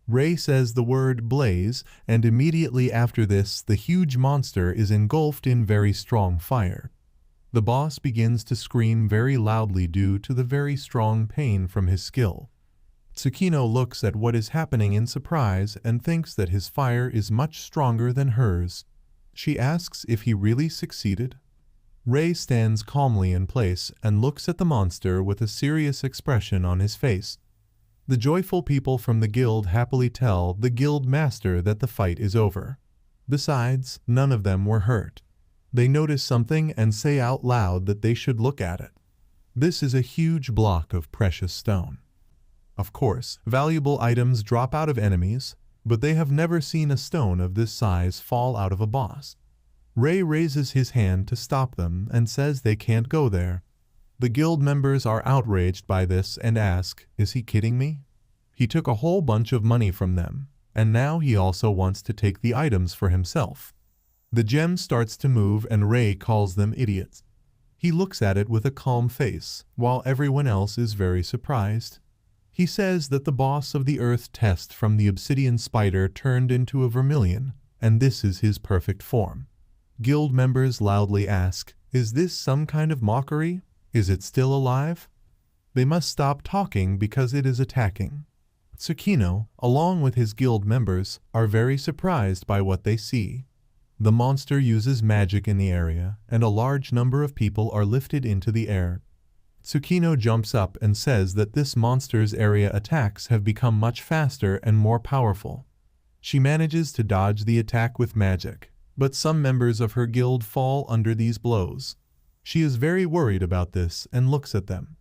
Rei says the word blaze, and immediately after this, the huge monster is engulfed in very strong fire. The boss begins to scream very loudly due to the very strong pain from his skill. Tsukino looks at what is happening in surprise and thinks that his fire is much stronger than hers. She asks if he really succeeded. Rei stands calmly in place and looks at the monster with a serious expression on his face. The joyful people from the guild happily tell the guild master that the fight is over. Besides, none of them were hurt. They notice something and say out loud that they should look at it. This is a huge block of precious stone. Of course, valuable items drop out of enemies, but they have never seen a stone of this size fall out of a boss. Rei raises his hand to stop them and says they can't go there. The guild members are outraged by this and ask, "Is he kidding me? He took a whole bunch of money from them, and now he also wants to take the items for himself." The gem starts to move and Rei calls them idiots. He looks at it with a calm face, while everyone else is very surprised. He says that the boss of the earth test from the obsidian spider turned into a vermilion, and this is his perfect form. Guild members loudly ask, "Is this some kind of mockery? Is it still alive?" They must stop talking because it is attacking. Tsukino, along with his guild members, are very surprised by what they see. The monster uses magic in the area, and a large number of people are lifted into the air. Tsukino jumps up and says that this monster's area attacks have become much faster and more powerful. She manages to dodge the attack with magic, but some members of her guild fall under these blows. She is very worried about this and looks at them.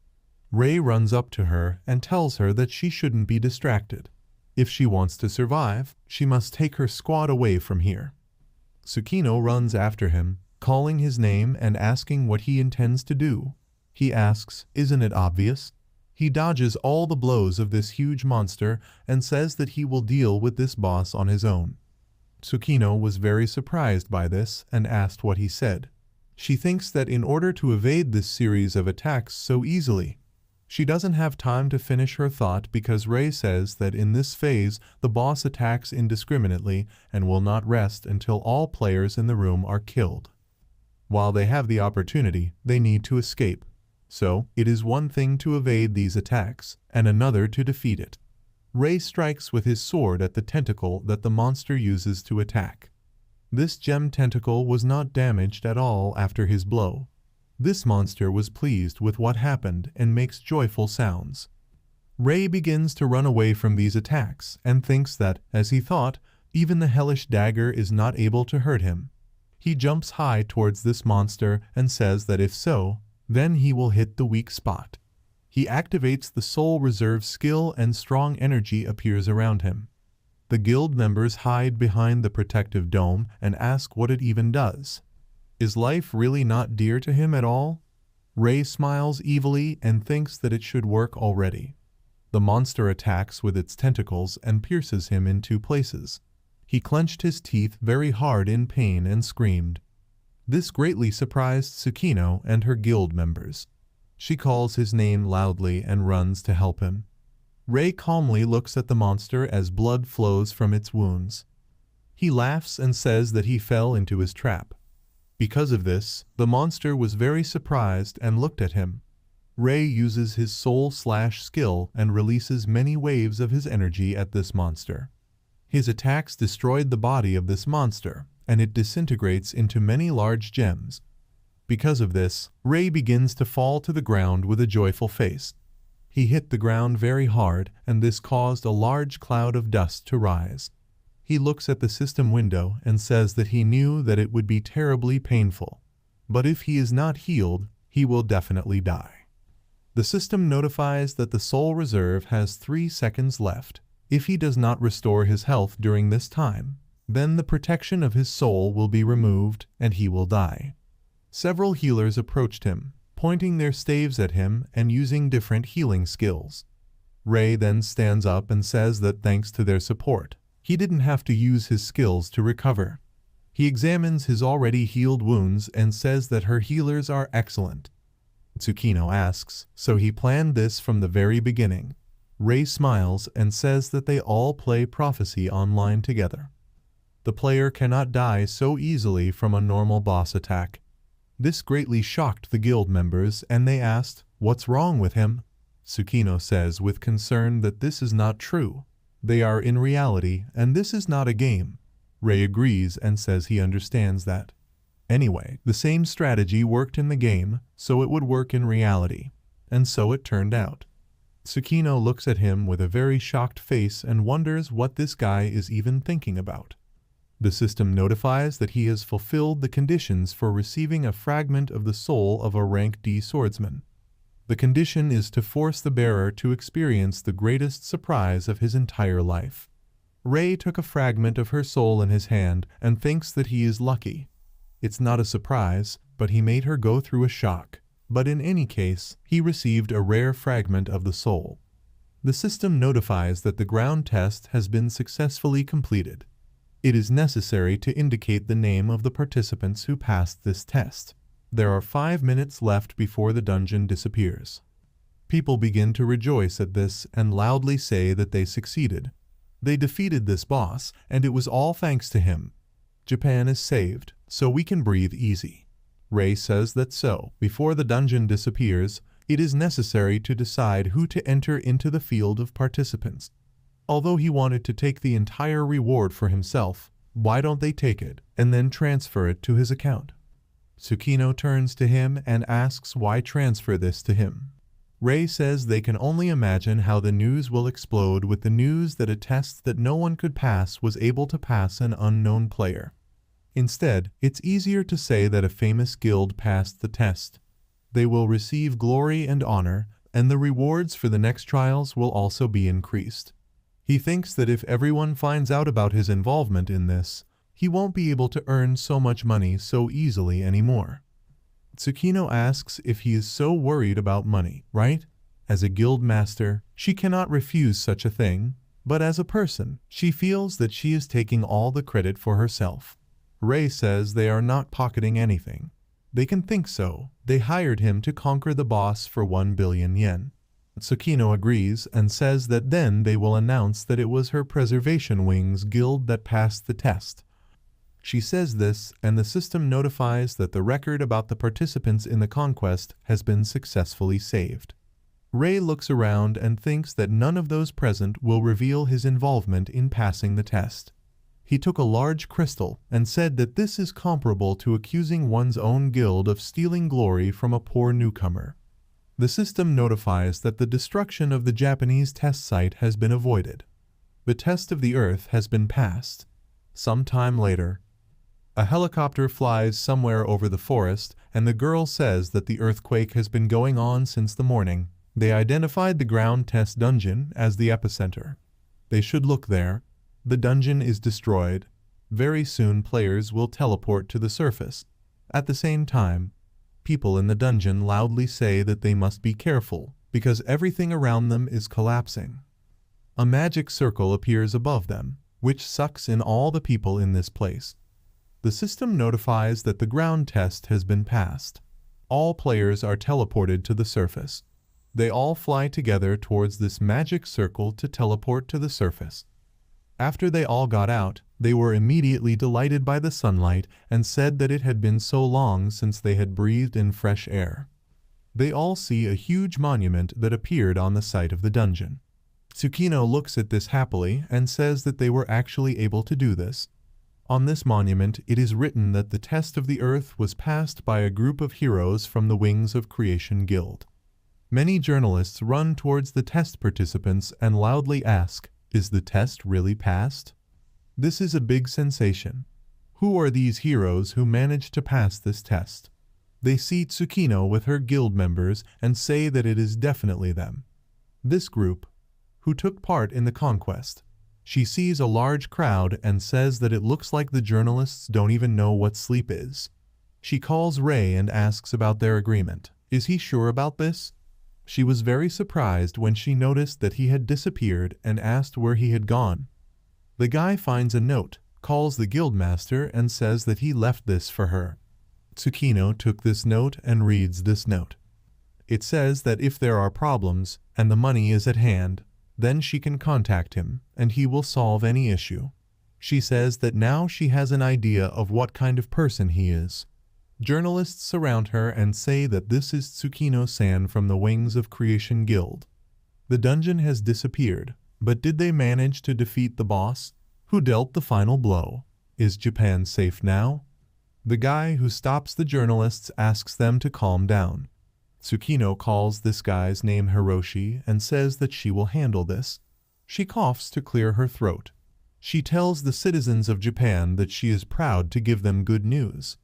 Rei runs up to her and tells her that she shouldn't be distracted. If she wants to survive, she must take her squad away from here. Tsukino runs after him, calling his name and asking what he intends to do. He asks, "Isn't it obvious?" He dodges all the blows of this huge monster and says that he will deal with this boss on his own. Tsukino was very surprised by this and asked what he said. She thinks that in order to evade this series of attacks so easily, she doesn't have time to finish her thought because Rei says that in this phase the boss attacks indiscriminately and will not rest until all players in the room are killed. While they have the opportunity, they need to escape. So, it is one thing to evade these attacks, and another to defeat it. Rei strikes with his sword at the tentacle that the monster uses to attack. This gem tentacle was not damaged at all after his blow. This monster was pleased with what happened and makes joyful sounds. Rei begins to run away from these attacks and thinks that, as he thought, even the hellish dagger is not able to hurt him. He jumps high towards this monster and says that if so, then he will hit the weak spot. He activates the soul reserve skill and strong energy appears around him. The guild members hide behind the protective dome and ask what it even does. Is life really not dear to him at all? Rei smiles evilly and thinks that it should work already. The monster attacks with its tentacles and pierces him in 2 places. He clenched his teeth very hard in pain and screamed. This greatly surprised Tsukino and her guild members. She calls his name loudly and runs to help him. Rei calmly looks at the monster as blood flows from its wounds. He laughs and says that he fell into his trap. Because of this, the monster was very surprised and looked at him. Rei uses his soul slash skill and releases many waves of his energy at this monster. His attacks destroyed the body of this monster, and it disintegrates into many large gems. Because of this, Rei begins to fall to the ground with a joyful face. He hit the ground very hard, and this caused a large cloud of dust to rise. He looks at the system window and says that he knew that it would be terribly painful. But if he is not healed, he will definitely die. The system notifies that the soul reserve has 3 seconds left. If he does not restore his health during this time, then the protection of his soul will be removed and he will die. Several healers approached him, pointing their staves at him and using different healing skills. Rei then stands up and says that thanks to their support, he didn't have to use his skills to recover. He examines his already healed wounds and says that her healers are excellent. Tsukino asks, so he planned this from the very beginning. Rei smiles and says that they all play Prophecy online together. The player cannot die so easily from a normal boss attack. This greatly shocked the guild members and they asked, "What's wrong with him?" Tsukino says with concern that this is not true. They are in reality and this is not a game. Rei agrees and says he understands that. Anyway, the same strategy worked in the game, so it would work in reality. And so it turned out. Tsukino looks at him with a very shocked face and wonders what this guy is even thinking about. The system notifies that he has fulfilled the conditions for receiving a fragment of the soul of a rank D swordsman. The condition is to force the bearer to experience the greatest surprise of his entire life. Rei took a fragment of her soul in his hand and thinks that he is lucky. It's not a surprise, but he made her go through a shock. But in any case, he received a rare fragment of the soul. The system notifies that the ground test has been successfully completed. It is necessary to indicate the name of the participants who passed this test. There are 5 minutes left before the dungeon disappears. People begin to rejoice at this and loudly say that they succeeded. They defeated this boss, and it was all thanks to him. Japan is saved, so we can breathe easy. Rei says that so, before the dungeon disappears, it is necessary to decide who to enter into the field of participants. Although he wanted to take the entire reward for himself, why don't they take it and then transfer it to his account? Tsukino turns to him and asks why transfer this to him. Rei says they can only imagine how the news will explode with the news that a test that no one could pass was able to pass an unknown player. Instead, it's easier to say that a famous guild passed the test. They will receive glory and honor, and the rewards for the next trials will also be increased. He thinks that if everyone finds out about his involvement in this, he won't be able to earn so much money so easily anymore. Tsukino asks if he is so worried about money, right? As a guild master, she cannot refuse such a thing, but as a person, she feels that she is taking all the credit for herself. Rei says they are not pocketing anything. They can think so. They hired him to conquer the boss for 1 billion yen. Tsukino agrees and says that then they will announce that it was her Preservation Wings guild that passed the test. She says this, and the system notifies that the record about the participants in the conquest has been successfully saved. Rei looks around and thinks that none of those present will reveal his involvement in passing the test. He took a large crystal and said that this is comparable to accusing one's own guild of stealing glory from a poor newcomer. The system notifies that the destruction of the Japanese test site has been avoided. The test of the Earth has been passed. Some time later, a helicopter flies somewhere over the forest, and the girl says that the earthquake has been going on since the morning. They identified the ground test dungeon as the epicenter. They should look there. The dungeon is destroyed. Very soon players will teleport to the surface. At the same time, people in the dungeon loudly say that they must be careful because everything around them is collapsing. A magic circle appears above them, which sucks in all the people in this place. The system notifies that the ground test has been passed. All players are teleported to the surface. They all fly together towards this magic circle to teleport to the surface. After they all got out, they were immediately delighted by the sunlight and said that it had been so long since they had breathed in fresh air. They all see a huge monument that appeared on the site of the dungeon. Tsukino looks at this happily and says that they were actually able to do this. On this monument, it is written that the test of the Earth was passed by a group of heroes from the Wings of Creation Guild. Many journalists run towards the test participants and loudly ask, "Is the test really passed?" This is a big sensation. Who are these heroes who managed to pass this test? They see Tsukino with her guild members and say that it is definitely them. This group, who took part in the conquest. She sees a large crowd and says that it looks like the journalists don't even know what sleep is. She calls Ray and asks about their agreement. Is he sure about this? She was very surprised when she noticed that he had disappeared and asked where he had gone. The guy finds a note, calls the guildmaster and says that he left this for her. Tsukino took this note and reads this note. It says that if there are problems and the money is at hand, then she can contact him and he will solve any issue. She says that now she has an idea of what kind of person he is. Journalists surround her and say that this is Tsukino-san from the Wings of Creation Guild. The dungeon has disappeared, but did they manage to defeat the boss? Who dealt the final blow? Is Japan safe now? The guy who stops the journalists asks them to calm down. Tsukino calls this guy's name Hiroshi and says that she will handle this. She coughs to clear her throat. She tells the citizens of Japan that she is proud to give them good news.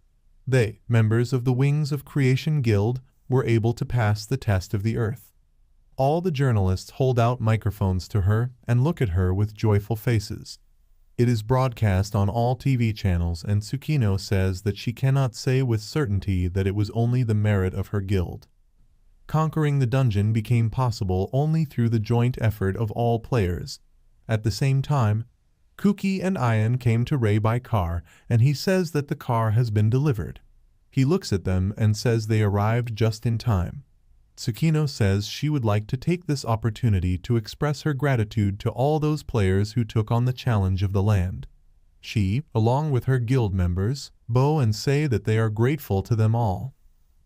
They, members of the Wings of Creation Guild, were able to pass the test of the earth. All the journalists hold out microphones to her and look at her with joyful faces. It is broadcast on all TV channels and Tsukino says that she cannot say with certainty that it was only the merit of her guild. Conquering the dungeon became possible only through the joint effort of all players. At the same time, Kuki and Ayan came to Ray by car and he says that the car has been delivered. He looks at them and says they arrived just in time. Tsukino says she would like to take this opportunity to express her gratitude to all those players who took on the challenge of the land. She, along with her guild members, bow and say that they are grateful to them all.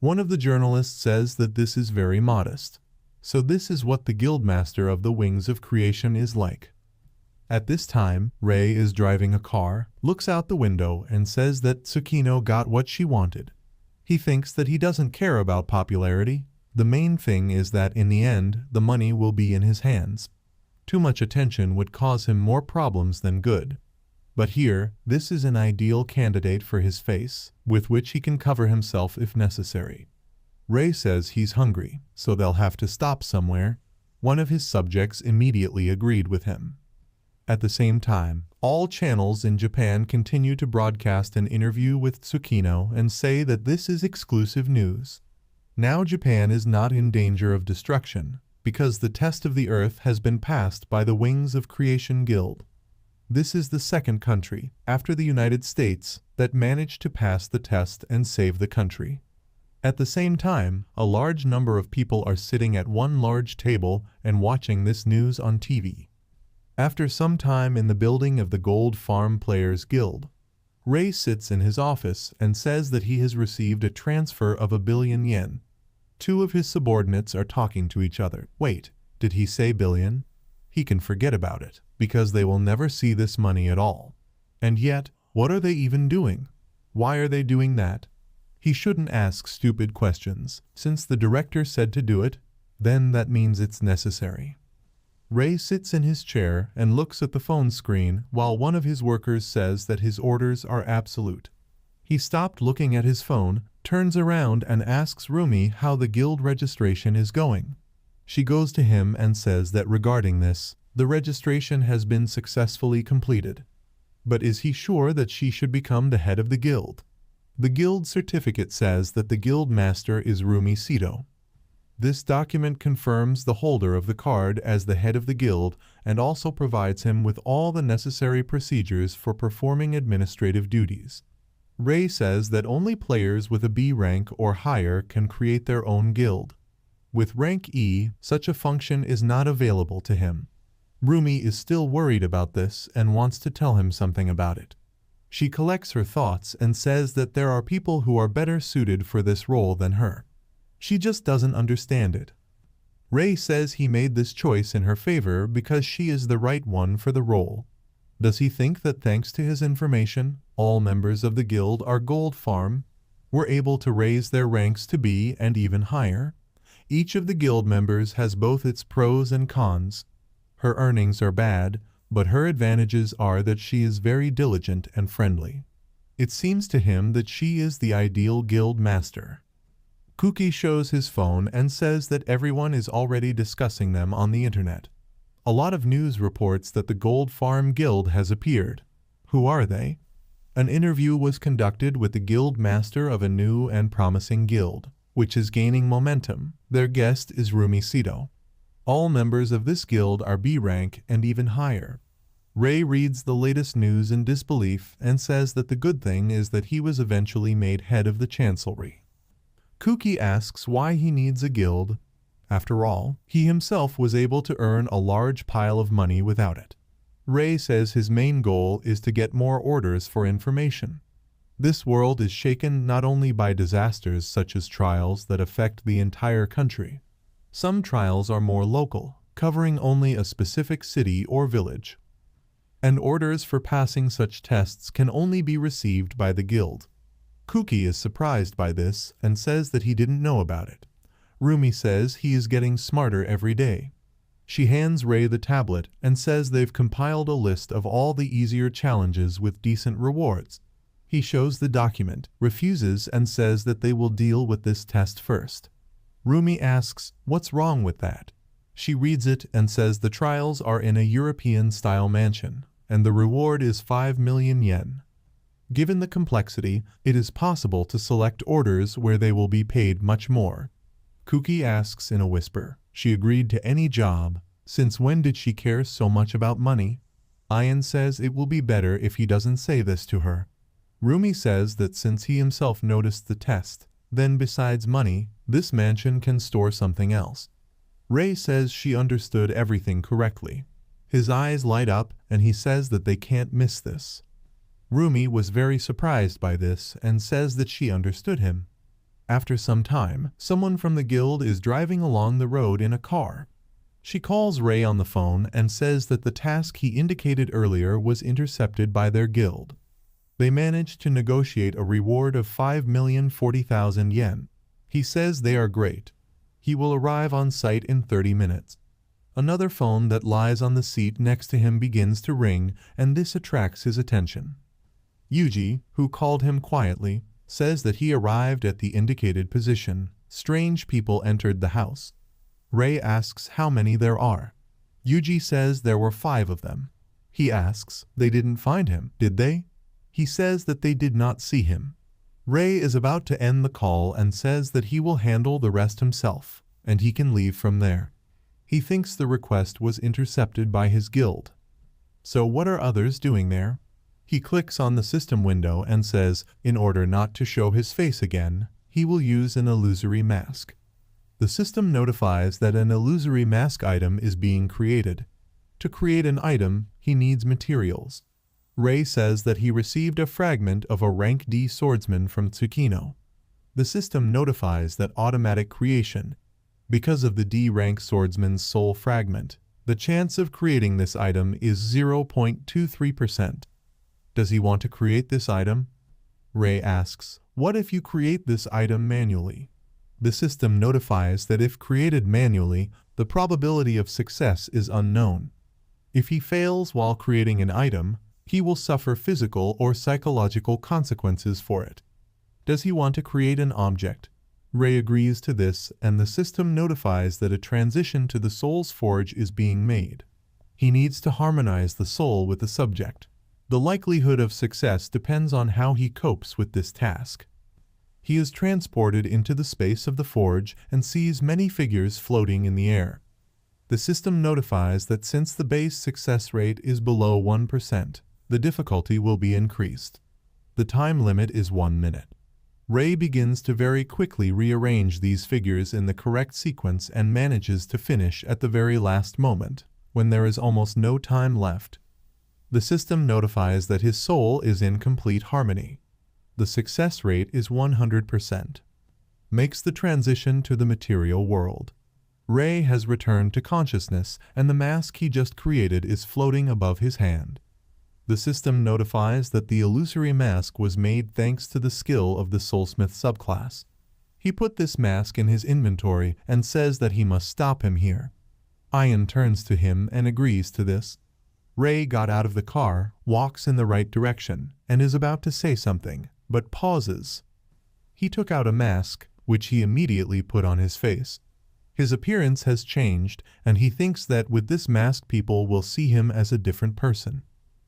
One of the journalists says that this is very modest. So this is what the guildmaster of the Wings of Creation is like. At this time, Ray is driving a car, looks out the window and says that Tsukino got what she wanted. He thinks that he doesn't care about popularity. The main thing is that in the end, the money will be in his hands. Too much attention would cause him more problems than good. But here, this is an ideal candidate for his face, with which he can cover himself if necessary. Ray says he's hungry, so they'll have to stop somewhere. One of his subjects immediately agreed with him. At the same time, all channels in Japan continue to broadcast an interview with Tsukino and say that this is exclusive news. Now Japan is not in danger of destruction, because the test of the earth has been passed by the Wings of Creation Guild. This is the second country, after the United States, that managed to pass the test and save the country. At the same time, a large number of people are sitting at one large table and watching this news on TV. After some time in the building of the Gold Farm Players Guild, Ray sits in his office and says that he has received a transfer of 1 billion yen. Two of his subordinates are talking to each other. Wait, did he say billion? He can forget about it, because they will never see this money at all. And yet, what are they even doing? Why are they doing that? He shouldn't ask stupid questions. Since the director said to do it, then that means it's necessary. Ray sits in his chair and looks at the phone screen while one of his workers says that his orders are absolute. He stopped looking at his phone, turns around and asks Rumi how the guild registration is going. She goes to him and says that regarding this, the registration has been successfully completed. But is he sure that she should become the head of the guild? The guild certificate says that the guild master is Rumi Sito. This document confirms the holder of the card as the head of the guild and also provides him with all the necessary procedures for performing administrative duties. Ray says that only players with a B rank or higher can create their own guild. With rank E, such a function is not available to him. Rumi is still worried about this and wants to tell him something about it. She collects her thoughts and says that there are people who are better suited for this role than her. She just doesn't understand it. Ray says he made this choice in her favor because she is the right one for the role. Does he think that thanks to his information, all members of the guild are Gold Farm, were able to raise their ranks to B and even higher? Each of the guild members has both its pros and cons. Her earnings are bad, but her advantages are that she is very diligent and friendly. It seems to him that she is the ideal guild master. Kuki shows his phone and says that everyone is already discussing them on the internet. A lot of news reports that the Gold Farm Guild has appeared. Who are they? An interview was conducted with the guild master of a new and promising guild, which is gaining momentum. Their guest is Rumi Sito. All members of this guild are B rank and even higher. Ray reads the latest news in disbelief and says that the good thing is that he was eventually made head of the chancellery. Kuki asks why he needs a guild. After all, he himself was able to earn a large pile of money without it. Ray says his main goal is to get more orders for information. This world is shaken not only by disasters such as trials that affect the entire country. Some trials are more local, covering only a specific city or village. And orders for passing such tests can only be received by the guild. Kuki is surprised by this and says that he didn't know about it. Rumi says he is getting smarter every day. She hands Ray the tablet and says they've compiled a list of all the easier challenges with decent rewards. He shows the document, refuses, and says that they will deal with this test first. Rumi asks, "What's wrong with that?" She reads it and says the trials are in a European-style mansion, and the reward is 5 million yen. Given the complexity, it is possible to select orders where they will be paid much more. Kuki asks in a whisper. She agreed to any job. Since when did she care so much about money? Ian says it will be better if he doesn't say this to her. Rumi says that since he himself noticed the test, then besides money, this mansion can store something else. Ray says she understood everything correctly. His eyes light up and he says that they can't miss this. Rumi was very surprised by this and says that she understood him. After some time, someone from the guild is driving along the road in a car. She calls Ray on the phone and says that the task he indicated earlier was intercepted by their guild. They managed to negotiate a reward of 5,040,000 yen. He says they are great. He will arrive on site in 30 minutes. Another phone that lies on the seat next to him begins to ring, and this attracts his attention. Yuji, who called him quietly, says that he arrived at the indicated position. Strange people entered the house. Ray asks how many there are. Yuji says there were 5 of them. He asks, they didn't find him, did they? He says that they did not see him. Ray is about to end the call and says that he will handle the rest himself, and he can leave from there. He thinks the request was intercepted by his guild. So what are others doing there? He clicks on the system window and says, in order not to show his face again, he will use an illusory mask. The system notifies that an illusory mask item is being created. To create an item, he needs materials. Ray says that he received a fragment of a rank D swordsman from Tsukino. The system notifies that automatic creation. Because of the D rank swordsman's soul fragment, the chance of creating this item is 0.23%. Does he want to create this item? Ray asks, what if you create this item manually? The system notifies that if created manually, the probability of success is unknown. If he fails while creating an item, he will suffer physical or psychological consequences for it. Does he want to create an object? Ray agrees to this, and the system notifies that a transition to the soul's forge is being made. He needs to harmonize the soul with the subject. The likelihood of success depends on how he copes with this task. He is transported into the space of the forge and sees many figures floating in the air. The system notifies that since the base success rate is below 1%, the difficulty will be increased. The time limit is 1 minute. Ray begins to very quickly rearrange these figures in the correct sequence and manages to finish at the very last moment, when there is almost no time left. The system notifies that his soul is in complete harmony. The success rate is 100%. Makes the transition to the material world. Ray has returned to consciousness and the mask he just created is floating above his hand. The system notifies that the illusory mask was made thanks to the skill of the Soulsmith subclass. He put this mask in his inventory and says that he must stop him here. Ian turns to him and agrees to this. Ray got out of the car, walks in the right direction, and is about to say something, but pauses. He took out a mask, which he immediately put on his face. His appearance has changed, and he thinks that with this mask people will see him as a different person.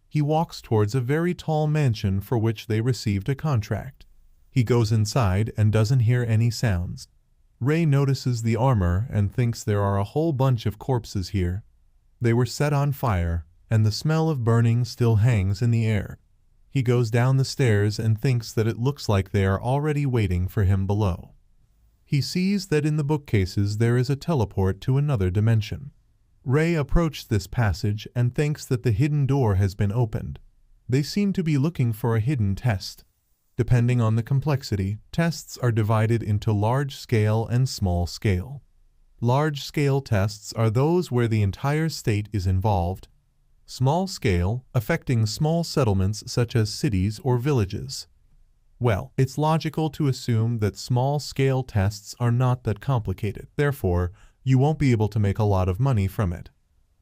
He walks towards a very tall mansion for which they received a contract. He goes inside and doesn't hear any sounds. Ray notices the armor and thinks there are a whole bunch of corpses here. They were set on fire, and the smell of burning still hangs in the air. He goes down the stairs and thinks that it looks like they are already waiting for him below. He sees that in the bookcases there is a teleport to another dimension. Ray approached this passage and thinks that the hidden door has been opened. They seem to be looking for a hidden test. Depending on the complexity, tests are divided into large-scale and small-scale. Large-scale tests are those where the entire state is involved. Small-scale, affecting small settlements such as cities or villages. Well, it's logical to assume that small-scale tests are not that complicated. Therefore, you won't be able to make a lot of money from it.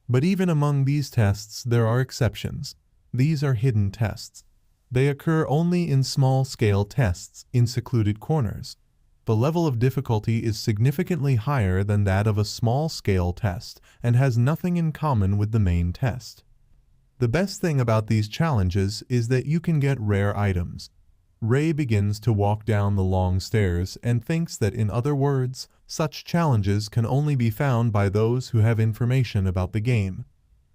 But even among these tests, there are exceptions. These are hidden tests. They occur only in small-scale tests, in secluded corners. The level of difficulty is significantly higher than that of a small-scale test and has nothing in common with the main test. The best thing about these challenges is that you can get rare items. Ray begins to walk down the long stairs and thinks that, in other words, such challenges can only be found by those who have information about the game.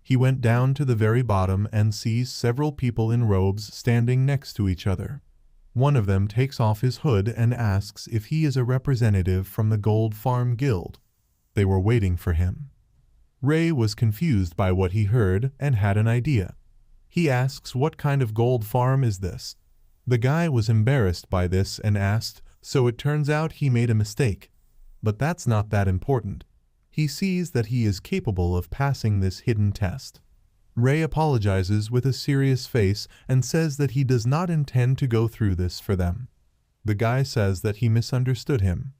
He went down to the very bottom and sees several people in robes standing next to each other. One of them takes off his hood and asks if he is a representative from the Gold Farm Guild. They were waiting for him. Ray was confused by what he heard and had an idea. He asks, "What kind of gold farm is this?" The guy was embarrassed by this and asked, so it turns out he made a mistake. But that's not that important. He sees that he is capable of passing this hidden test. Ray apologizes with a serious face and says that he does not intend to go through this for them. The guy says that he misunderstood him.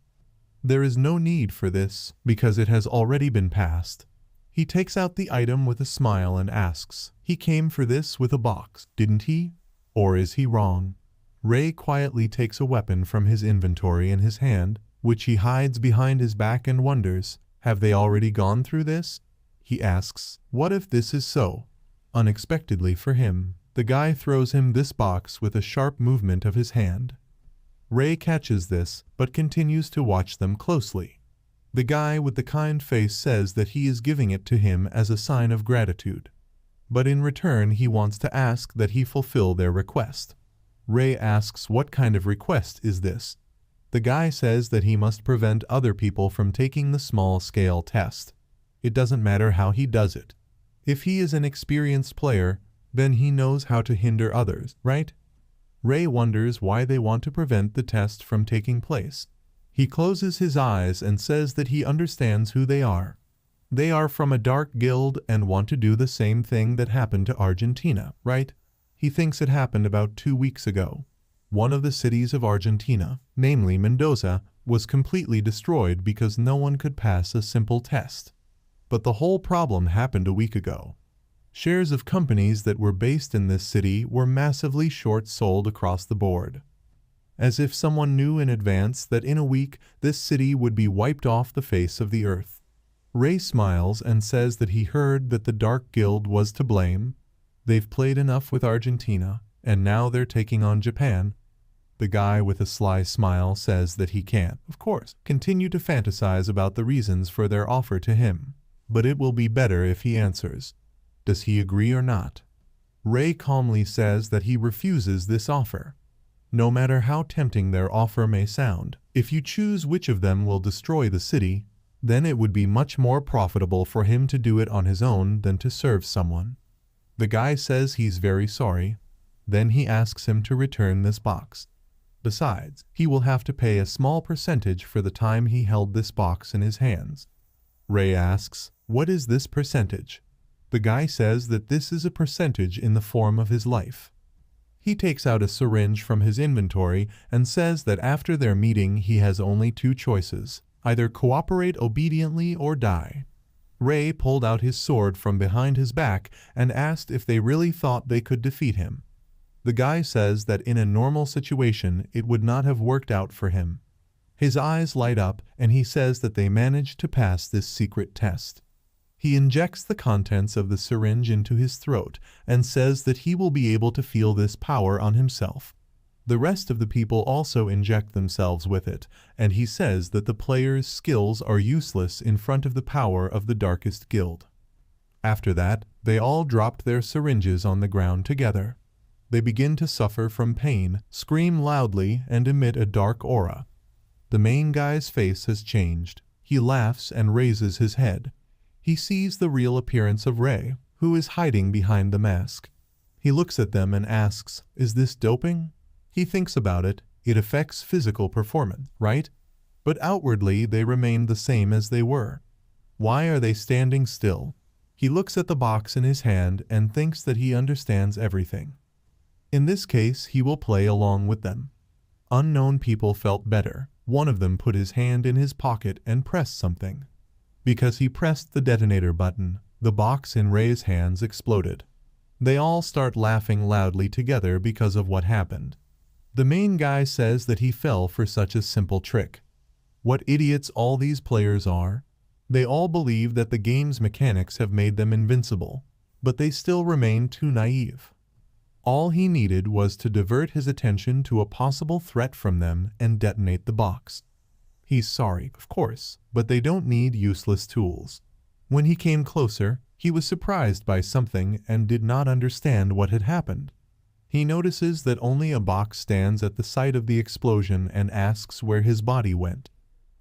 There is no need for this because it has already been passed. He takes out the item with a smile and asks, "He came for this with a box, didn't he? Or is he wrong?" Ray quietly takes a weapon from his inventory in his hand, which he hides behind his back and wonders, "Have they already gone through this?" He asks, "What if this is so?" Unexpectedly for him, the guy throws him this box with a sharp movement of his hand. Ray catches this, but continues to watch them closely. The guy with the kind face says that he is giving it to him as a sign of gratitude. But in return he wants to ask that he fulfill their request. Ray asks what kind of request is this. The guy says that he must prevent other people from taking the small-scale test. It doesn't matter how he does it. If he is an experienced player, then he knows how to hinder others, right? Ray wonders why they want to prevent the test from taking place. He closes his eyes and says that he understands who they are. They are from a dark guild and want to do the same thing that happened to Argentina, right? He thinks it happened about 2 weeks ago. One of the cities of Argentina, namely Mendoza, was completely destroyed because no one could pass a simple test. But the whole problem happened a week ago. Shares of companies that were based in this city were massively short-sold across the board. As if someone knew in advance that in a week this city would be wiped off the face of the earth. Ray smiles and says that he heard that the Dark Guild was to blame. They've played enough with Argentina, and now they're taking on Japan. The guy with a sly smile says that he can't, of course, continue to fantasize about the reasons for their offer to him. But it will be better if he answers. Does he agree or not? Ray calmly says that he refuses this offer. No matter how tempting their offer may sound, if you choose which of them will destroy the city, then it would be much more profitable for him to do it on his own than to serve someone. The guy says he's very sorry. Then he asks him to return this box. Besides, he will have to pay a small percentage for the time he held this box in his hands. Ray asks, "What is this percentage?" The guy says that this is a percentage in the form of his life. He takes out a syringe from his inventory and says that after their meeting he has only 2 choices, either cooperate obediently or die. Ray pulled out his sword from behind his back and asked if they really thought they could defeat him. The guy says that in a normal situation it would not have worked out for him. His eyes light up and he says that they managed to pass this secret test. He injects the contents of the syringe into his throat and says that he will be able to feel this power on himself. The rest of the people also inject themselves with it, and he says that the players' skills are useless in front of the power of the darkest guild. After that, they all dropped their syringes on the ground together. They begin to suffer from pain, scream loudly, and emit a dark aura. The main guy's face has changed. He laughs and raises his head. He sees the real appearance of Ray, who is hiding behind the mask. He looks at them and asks, "Is this doping?" He thinks about it. It affects physical performance, right? But outwardly they remain the same as they were. Why are they standing still? He looks at the box in his hand and thinks that he understands everything. In this case, he will play along with them. Unknown people felt better. One of them put his hand in his pocket and pressed something. Because he pressed the detonator button, the box in Ray's hands exploded. They all start laughing loudly together because of what happened. The main guy says that he fell for such a simple trick. What idiots all these players are. They all believe that the game's mechanics have made them invincible, but they still remain too naive. All he needed was to divert his attention to a possible threat from them and detonate the box. He's sorry, of course, but they don't need useless tools. When he came closer, he was surprised by something and did not understand what had happened. He notices that only a box stands at the site of the explosion and asks where his body went.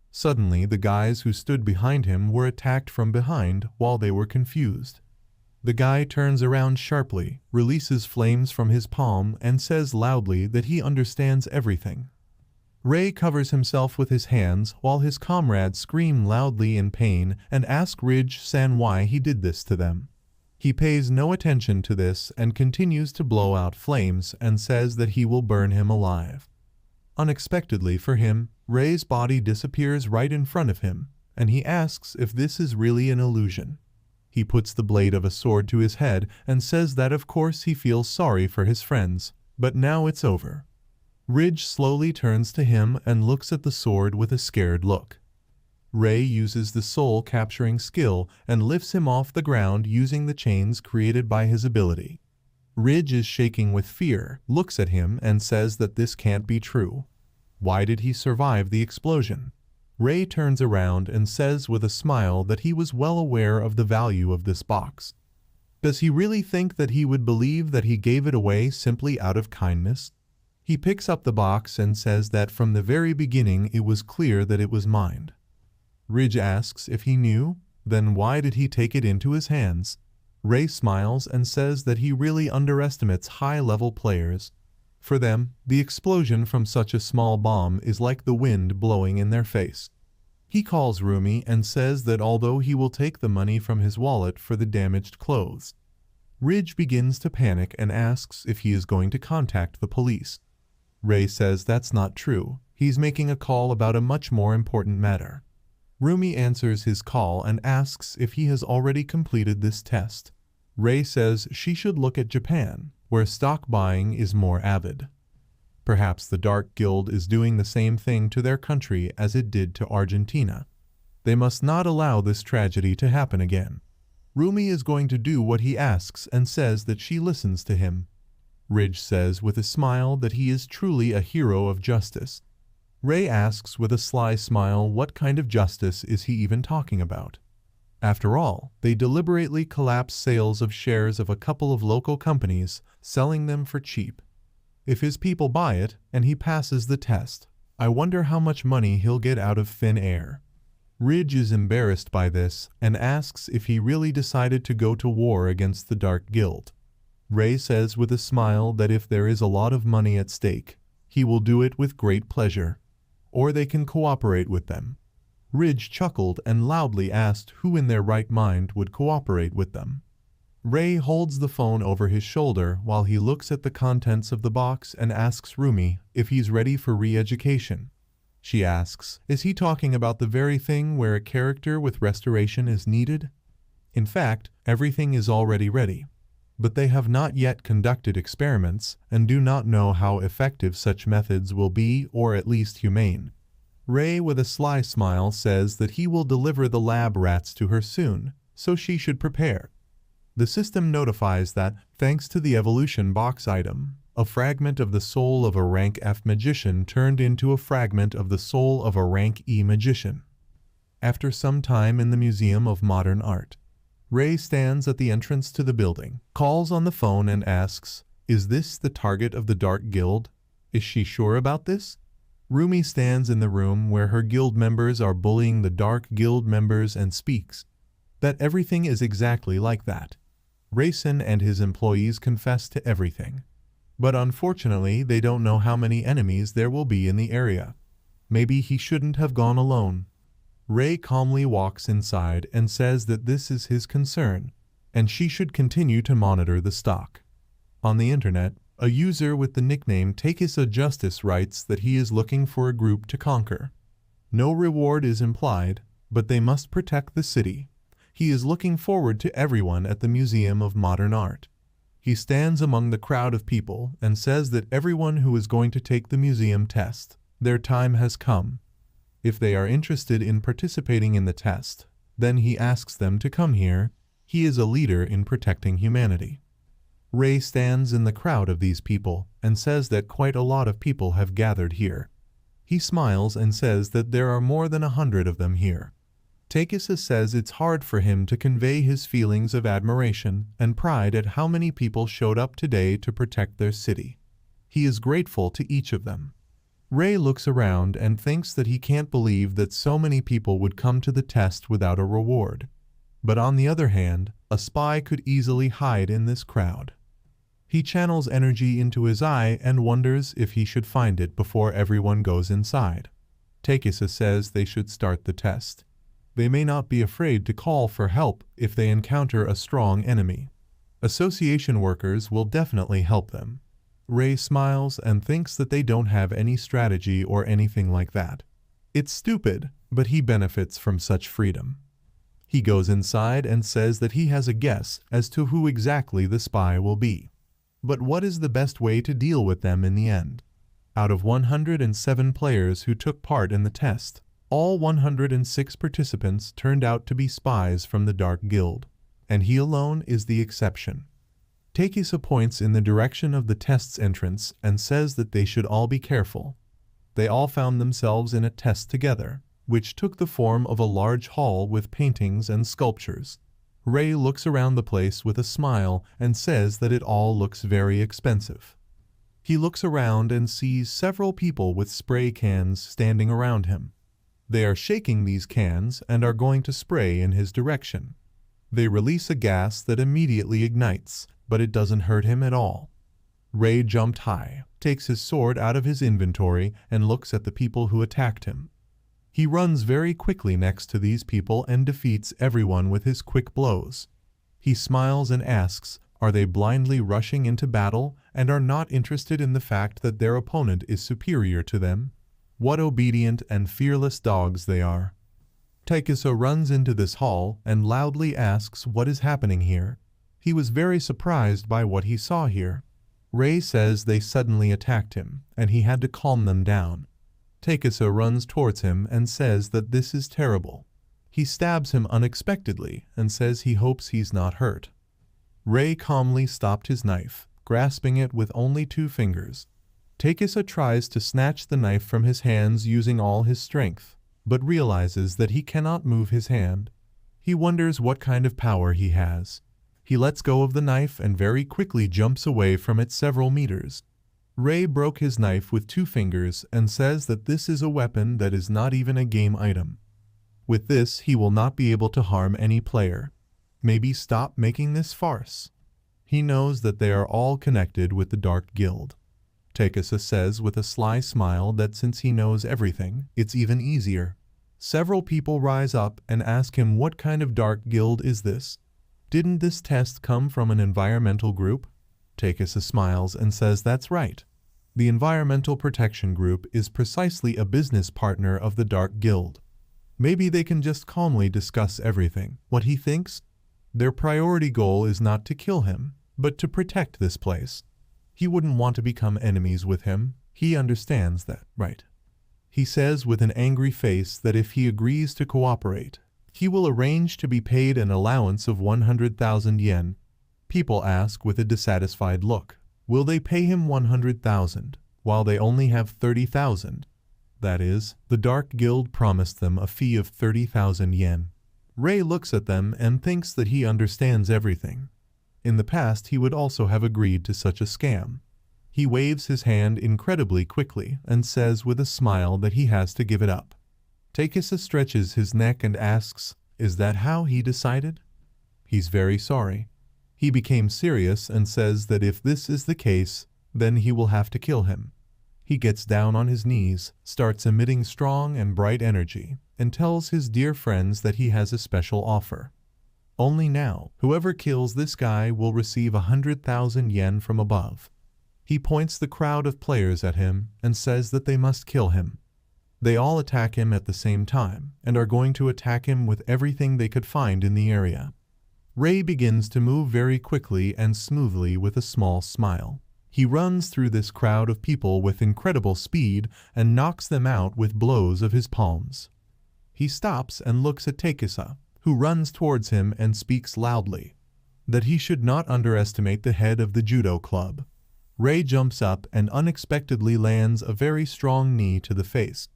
Suddenly, the guys who stood behind him were attacked from behind while they were confused. The guy turns around sharply, releases flames from his palm, and says loudly that he understands everything. Ray covers himself with his hands while his comrades scream loudly in pain and ask Ridge-san why he did this to them. He pays no attention to this and continues to blow out flames and says that he will burn him alive. Unexpectedly for him, Ray's body disappears right in front of him, and he asks if this is really an illusion. He puts the blade of a sword to his head and says that of course he feels sorry for his friends, but now it's over. Ridge slowly turns to him and looks at the sword with a scared look. Ray uses the soul-capturing skill and lifts him off the ground using the chains created by his ability. Ridge is shaking with fear, looks at him and says that this can't be true. Why did he survive the explosion? Ray turns around and says with a smile that he was well aware of the value of this box. Does he really think that he would believe that he gave it away simply out of kindness? He picks up the box and says that from the very beginning it was clear that it was mine. Ridge asks if he knew, then why did he take it into his hands? Ray smiles and says that he really underestimates high-level players. For them, the explosion from such a small bomb is like the wind blowing in their face. He calls Rumi and says that although he will take the money from his wallet for the damaged clothes. Ridge begins to panic and asks if he is going to contact the police. Ray says that's not true. He's making a call about a much more important matter. Rumi answers his call and asks if he has already completed this test. Ray says she should look at Japan, where stock buying is more avid. Perhaps the Dark Guild is doing the same thing to their country as it did to Argentina. They must not allow this tragedy to happen again. Rumi is going to do what he asks and says that she listens to him. Ridge says with a smile that he is truly a hero of justice. Ray asks with a sly smile what kind of justice is he even talking about. After all, they deliberately collapse sales of shares of a couple of local companies, selling them for cheap. If his people buy it and he passes the test, I wonder how much money he'll get out of thin air. Ridge is embarrassed by this and asks if he really decided to go to war against the Dark Guild. Ray says with a smile that if there is a lot of money at stake, he will do it with great pleasure, or they can cooperate with them. Ridge chuckled and loudly asked who in their right mind would cooperate with them. Ray holds the phone over his shoulder while he looks at the contents of the box and asks Rumi if he's ready for re-education. She asks, is he talking about the very thing where a character with restoration is needed? In fact, everything is already ready. But they have not yet conducted experiments and do not know how effective such methods will be or at least humane. Ray, with a sly smile, says that he will deliver the lab rats to her soon, so she should prepare. The system notifies that, thanks to the evolution box item, a fragment of the soul of a rank F magician turned into a fragment of the soul of a rank E magician. After some time in the Museum of Modern Art, Ray stands at the entrance to the building, calls on the phone and asks, "Is this the target of the Dark Guild? Is she sure about this?" Rumi stands in the room where her guild members are bullying the Dark Guild members and speaks that everything is exactly like that. Rayson and his employees confess to everything. But unfortunately, they don't know how many enemies there will be in the area. Maybe he shouldn't have gone alone. Ray calmly walks inside and says that this is his concern, and she should continue to monitor the stock. On the internet, a user with the nickname Takisa Justice writes that he is looking for a group to conquer. No reward is implied, but they must protect the city. He is looking forward to everyone at the Museum of Modern Art. He stands among the crowd of people and says that everyone who is going to take the museum test, their time has come. If they are interested in participating in the test, then he asks them to come here. He is a leader in protecting humanity. Ray stands in the crowd of these people and says that quite a lot of people have gathered here. He smiles and says that there are more than 100 of them here. Takisa says it's hard for him to convey his feelings of admiration and pride at how many people showed up today to protect their city. He is grateful to each of them. Ray looks around and thinks that he can't believe that so many people would come to the test without a reward. But on the other hand, a spy could easily hide in this crowd. He channels energy into his eye and wonders if he should find it before everyone goes inside. Takisa says they should start the test. They may not be afraid to call for help if they encounter a strong enemy. Association workers will definitely help them. Ray smiles and thinks that they don't have any strategy or anything like that. It's stupid, but he benefits from such freedom. He goes inside and says that he has a guess as to who exactly the spy will be. But what is the best way to deal with them in the end? Out of 107 players who took part in the test, all 106 participants turned out to be spies from the Dark Guild, and he alone is the exception. Takisa points in the direction of the test's entrance and says that they should all be careful. They all found themselves in a test together, which took the form of a large hall with paintings and sculptures. Ray looks around the place with a smile and says that it all looks very expensive. He looks around and sees several people with spray cans standing around him. They are shaking these cans and are going to spray in his direction. They release a gas that immediately ignites, but it doesn't hurt him at all. Ray jumped high, takes his sword out of his inventory, and looks at the people who attacked him. He runs very quickly next to these people and defeats everyone with his quick blows. He smiles and asks, are they blindly rushing into battle and are not interested in the fact that their opponent is superior to them? What obedient and fearless dogs they are. Takisa runs into this hall and loudly asks what is happening here. He was very surprised by what he saw here. Ray says they suddenly attacked him and he had to calm them down. Takisa runs towards him and says that this is terrible. He stabs him unexpectedly and says he hopes he's not hurt. Ray calmly stopped his knife, grasping it with only 2 fingers. Takisa tries to snatch the knife from his hands using all his strength, but realizes that he cannot move his hand. He wonders what kind of power he has. He lets go of the knife and very quickly jumps away from it several meters. Ray broke his knife with 2 fingers and says that this is a weapon that is not even a game item. With this, he will not be able to harm any player. Maybe stop making this farce. He knows that they are all connected with the Dark Guild. Takisa says with a sly smile that since he knows everything, it's even easier. Several people rise up and ask him what kind of Dark Guild is this? Didn't this test come from an environmental group? Takisa smiles and says that's right. The Environmental Protection Group is precisely a business partner of the Dark Guild. Maybe they can just calmly discuss everything. What he thinks? Their priority goal is not to kill him, but to protect this place. He wouldn't want to become enemies with him. He understands that, right? He says with an angry face that if he agrees to cooperate, he will arrange to be paid an allowance of 100,000 yen. People ask with a dissatisfied look, will they pay him 100,000 while they only have 30,000? That is, the Dark Guild promised them a fee of 30,000 yen. Ray looks at them and thinks that he understands everything. In the past, he would also have agreed to such a scam. He waves his hand incredibly quickly and says with a smile that he has to give it up. Takisa stretches his neck and asks, is that how he decided? He's very sorry. He became serious and says that if this is the case, then he will have to kill him. He gets down on his knees, starts emitting strong and bright energy, and tells his dear friends that he has a special offer. Only now, whoever kills this guy will receive 100,000 yen from above. He points the crowd of players at him and says that they must kill him. They all attack him at the same time and are going to attack him with everything they could find in the area. Ray begins to move very quickly and smoothly with a small smile. He runs through this crowd of people with incredible speed and knocks them out with blows of his palms. He stops and looks at Takisa, who runs towards him and speaks loudly that he should not underestimate the head of the judo club. Ray jumps up and unexpectedly lands a very strong knee to the face.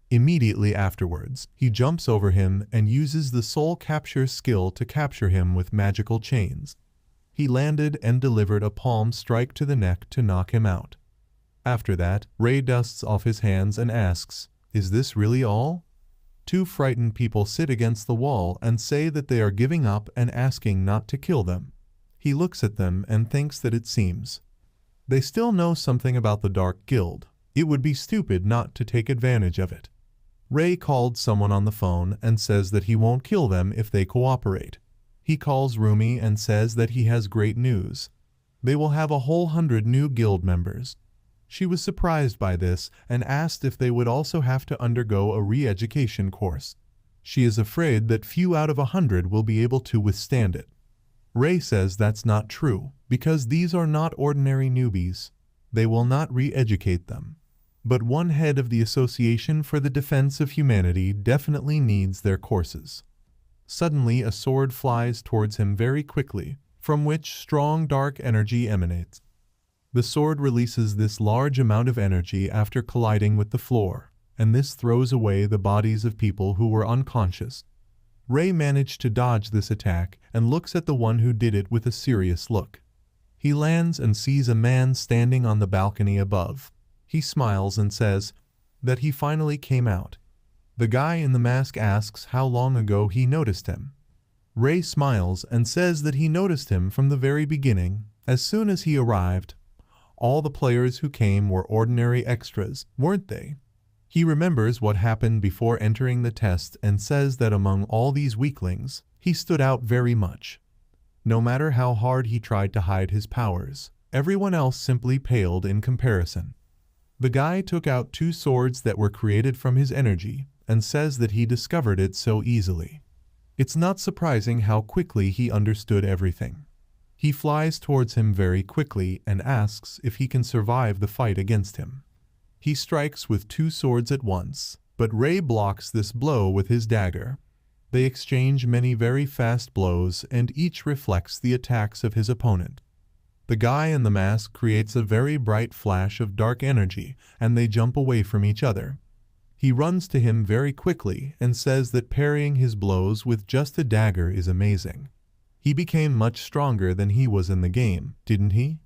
Immediately afterwards, he jumps over him and uses the soul capture skill to capture him with magical chains. He landed and delivered a palm strike to the neck to knock him out. After that, Ray dusts off his hands and asks, is this really all? Two frightened people sit against the wall and say that they are giving up and asking not to kill them. He looks at them and thinks that it seems they still know something about the Dark Guild. It would be stupid not to take advantage of it. Ray called someone on the phone and says that he won't kill them if they cooperate. He calls Rumi and says that he has great news. They will have a whole 100 new guild members. She was surprised by this and asked if they would also have to undergo a re-education course. She is afraid that few out of 100 will be able to withstand it. Ray says that's not true, because these are not ordinary newbies. They will not re-educate them. But one head of the Association for the Defense of Humanity definitely needs their courses. Suddenly a sword flies towards him very quickly, from which strong dark energy emanates. The sword releases this large amount of energy after colliding with the floor, and this throws away the bodies of people who were unconscious. Ray managed to dodge this attack and looks at the one who did it with a serious look. He lands and sees a man standing on the balcony above. He smiles and says that he finally came out. The guy in the mask asks how long ago he noticed him. Ray smiles and says that he noticed him from the very beginning, as soon as he arrived. All the players who came were ordinary extras, weren't they? He remembers what happened before entering the test and says that among all these weaklings, he stood out very much. No matter how hard he tried to hide his powers, everyone else simply paled in comparison. The guy took out 2 swords that were created from his energy and says that he discovered it so easily. It's not surprising how quickly he understood everything. He flies towards him very quickly and asks if he can survive the fight against him. He strikes with 2 swords at once, but Ray blocks this blow with his dagger. They exchange many very fast blows and each reflects the attacks of his opponent. The guy in the mask creates a very bright flash of dark energy and they jump away from each other. He runs to him very quickly and says that parrying his blows with just a dagger is amazing. He became much stronger than he was in the game, didn't he?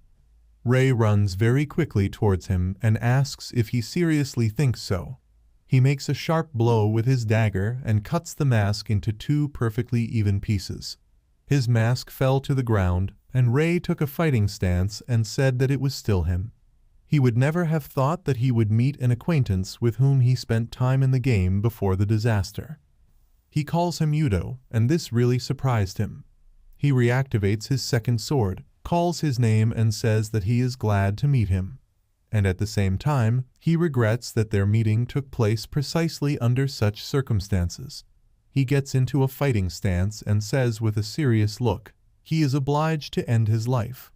Ray runs very quickly towards him and asks if he seriously thinks so. He makes a sharp blow with his dagger and cuts the mask into 2 perfectly even pieces. His mask fell to the ground, and Ray took a fighting stance and said that it was still him. He would never have thought that he would meet an acquaintance with whom he spent time in the game before the disaster. He calls him Yudo, and this really surprised him. He reactivates his second sword, calls his name and says that he is glad to meet him. And at the same time, he regrets that their meeting took place precisely under such circumstances. He gets into a fighting stance and says with a serious look, he is obliged to end his life.